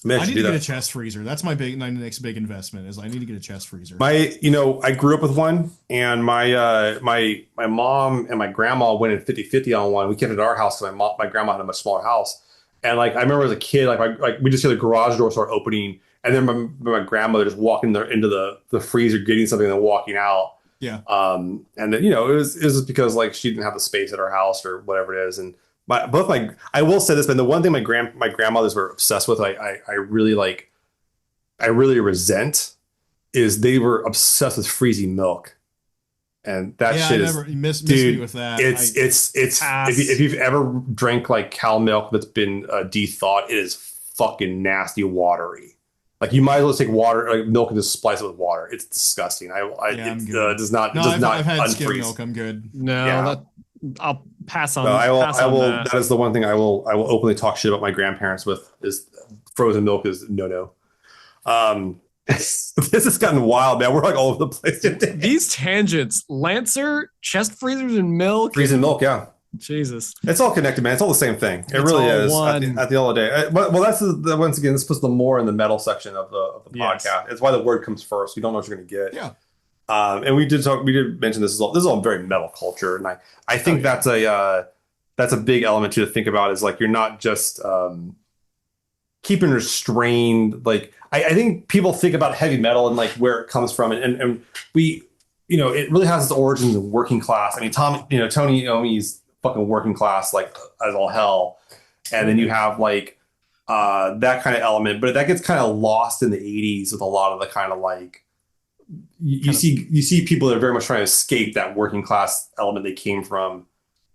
I need to get a chest freezer. That's my next big investment. Is I need to get a chest freezer. I grew up with one, and my mom and my grandma went in 50-50 on one. We kept it at our house because my grandma had a much smaller house, and like I remember as a kid, like we just hear the garage door start opening, and then my grandmother just walking there into the freezer getting something and then walking out. Yeah. And then it was just because like she didn't have the space at her house or whatever it is, and. I will say this, man. The one thing my grandmothers were obsessed with, I really resent, is they were obsessed with freezing milk, and that shit is. You missed me with that. It's if you've ever drank like cow milk that's been de-thawed, it is fucking nasty, watery. Like you might as well take water, like milk, and just splice it with water. It's disgusting. It does not. I've had unfreeze. Skim milk. I'm good. No, I'll pass on. No, I will. That is the one thing I will openly talk shit about my grandparents with is frozen milk is no. This has gotten wild, man. We're like all over the place today. These tangents, Lancer, chest freezers, and milk. Freezing milk, yeah. Jesus, it's all connected, man. It's all the same thing. It really is. At the end of the day, well, that's once again, this puts the more in the metal section of the podcast. It's why the word comes first. You don't know what you're going to get. Yeah. And we did mention this is all very metal culture, and I think that's a big element to think about is like you're not just keeping restrained. Like I think people think about heavy metal and like where it comes from, and we it really has its origins in working class. I mean, Tony Iommi's fucking working class like as all hell, and then you have like that kind of element, but that gets kind of lost in the 80s with a lot of the kind of like. You see people that are very much trying to escape that working class element they came from,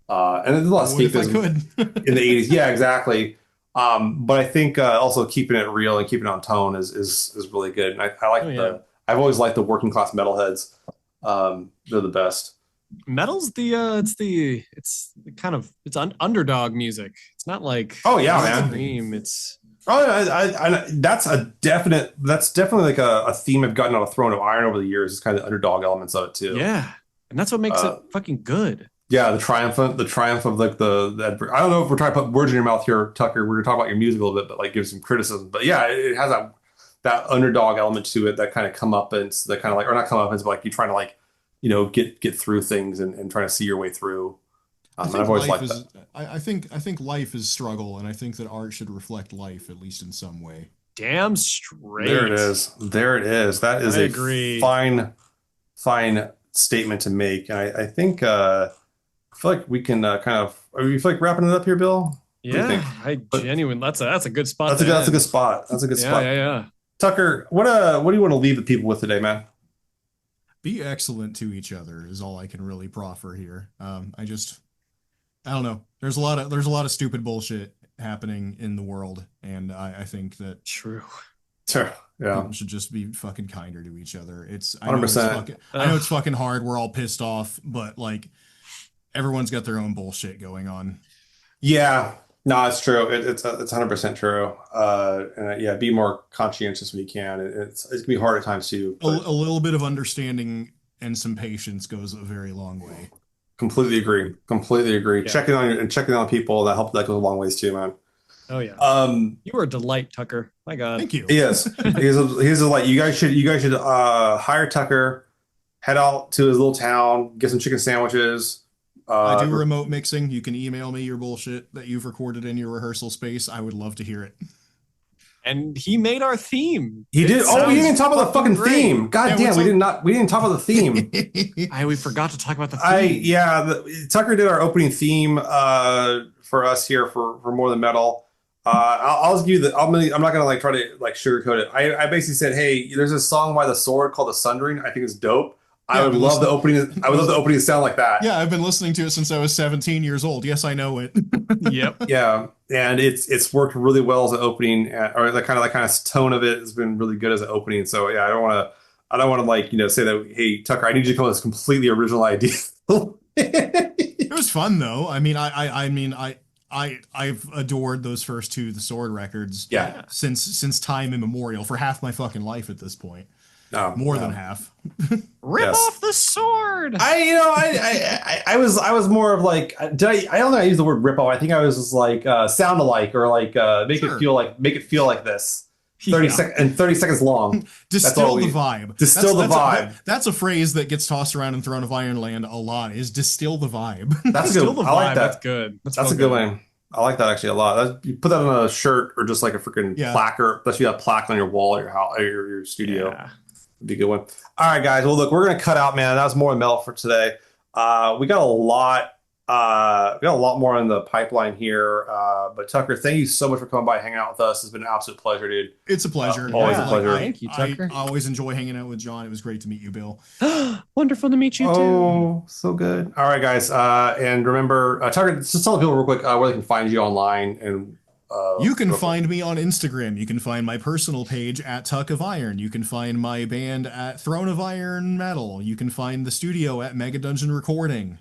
and there's a lot of escapism in the 80s. Yeah, exactly. But I think also keeping it real and keeping it on tone is really good. And I like I've always liked the working class metalheads. They're the best. Metal's it's underdog music. It's not like man. It's Oh, that's definitely like a theme I've gotten on a Throne of Iron over the years. Is kind of the underdog elements of it too. Yeah, and that's what makes it fucking good. Yeah, the triumph of like the I don't know if we're trying to put words in your mouth here, Tucker. We're gonna talk about your music a little bit, but like give some criticism. But yeah, it has that underdog element to it that kind of come up and that kind of like, or not come up, it's like you trying to like, get through things and trying to see your way through. And I've always liked that. I think life is struggle, and I think that art should reflect life at least in some way. Damn straight. There it is. That is agree. Fine statement to make. And I think I feel like we can you feel like wrapping it up here, Bill? Yeah, that's a good spot. That's a good spot. That's a good spot. Yeah. Tucker, what do you want to leave the people with today, man? Be excellent to each other is all I can really proffer here. I don't know. There's a lot of stupid bullshit happening in the world, and I think that true. Sure. Yeah. People should just be fucking kinder to each other. 100%. I know it's fucking hard. We're all pissed off, but like everyone's got their own bullshit going on. Yeah. No, it's true. It's 100% true. And yeah, be more conscientious when you can. It can be hard at times too. A little bit of understanding and some patience goes a very long way. Completely agree. Yeah. Checking on people that goes a long ways too, man. Oh yeah. You are a delight, Tucker. My God. Thank you. Yes. He's a delight. You guys should hire Tucker, head out to his little town, get some chicken sandwiches. I do remote mixing. You can email me your bullshit that you've recorded in your rehearsal space. I would love to hear it. And he made our theme. He did. Oh, we didn't talk about the fucking theme. God damn, we didn't talk about the theme. We forgot to talk about the theme. Tucker did our opening theme for us here for More Than Metal. I'll just give you I'm not gonna like try to like sugarcoat it. I basically said, hey, there's a song by The Sword called The Sundering. I think it's dope. I would love the opening to sound like that. Yeah, I've been listening to it since I was 17 years old. Yes, I know it. Yep. Yeah, and it's worked really well as an opening, or the kind of tone of it has been really good as an opening. So yeah, I don't want to like say that. Hey, Tucker, I need you to come up with this completely original idea. It was fun though. I mean, I've adored those first two The Sword records. Yeah. Since time immemorial, for half my fucking life at this point. More than half. Rip off the sword. I was more of like, I don't think I used the word rip off. I think I was just like sound alike, or like make it feel like this. 30 seconds long. Distill the vibe. That's a phrase that gets tossed around in Throne of Iron Land a lot, is distill the vibe. That's good. I like that. That's good. That's a good one. I like that actually a lot. You put that on a shirt or just like a freaking placard. Let's have a plaque on your wall at your house, or your studio. Yeah. Be a good one. All right, guys. Well, look, we're gonna cut out, man. That was More Than Metal for today. We got a lot. We got a lot more in the pipeline here. But Tucker, thank you so much for coming by and hanging out with us. It's been an absolute pleasure, dude. It's a pleasure. Always a pleasure. Thank you, Tucker. I always enjoy hanging out with John. It was great to meet you, Bill. Wonderful to meet you too. Oh, so good. All right, guys. And remember, Tucker, just tell the people real quick where they can find you online. And you can find me on Instagram. You can find my personal page at Tuck of Iron. You can find my band at Throne of Iron Metal. You can find the studio at Mega Dungeon Recording.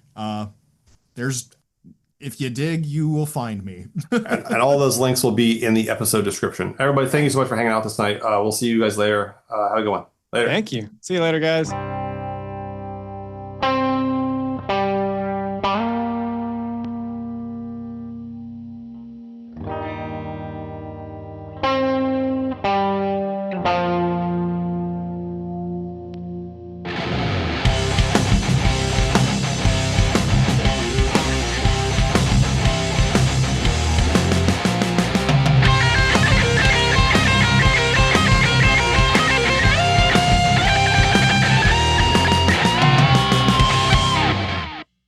If you dig, you will find me. and all those links will be in the episode description. Everybody, thank you so much for hanging out this night. We'll see you guys later. Have a good one. Later. Thank you. See you later, guys.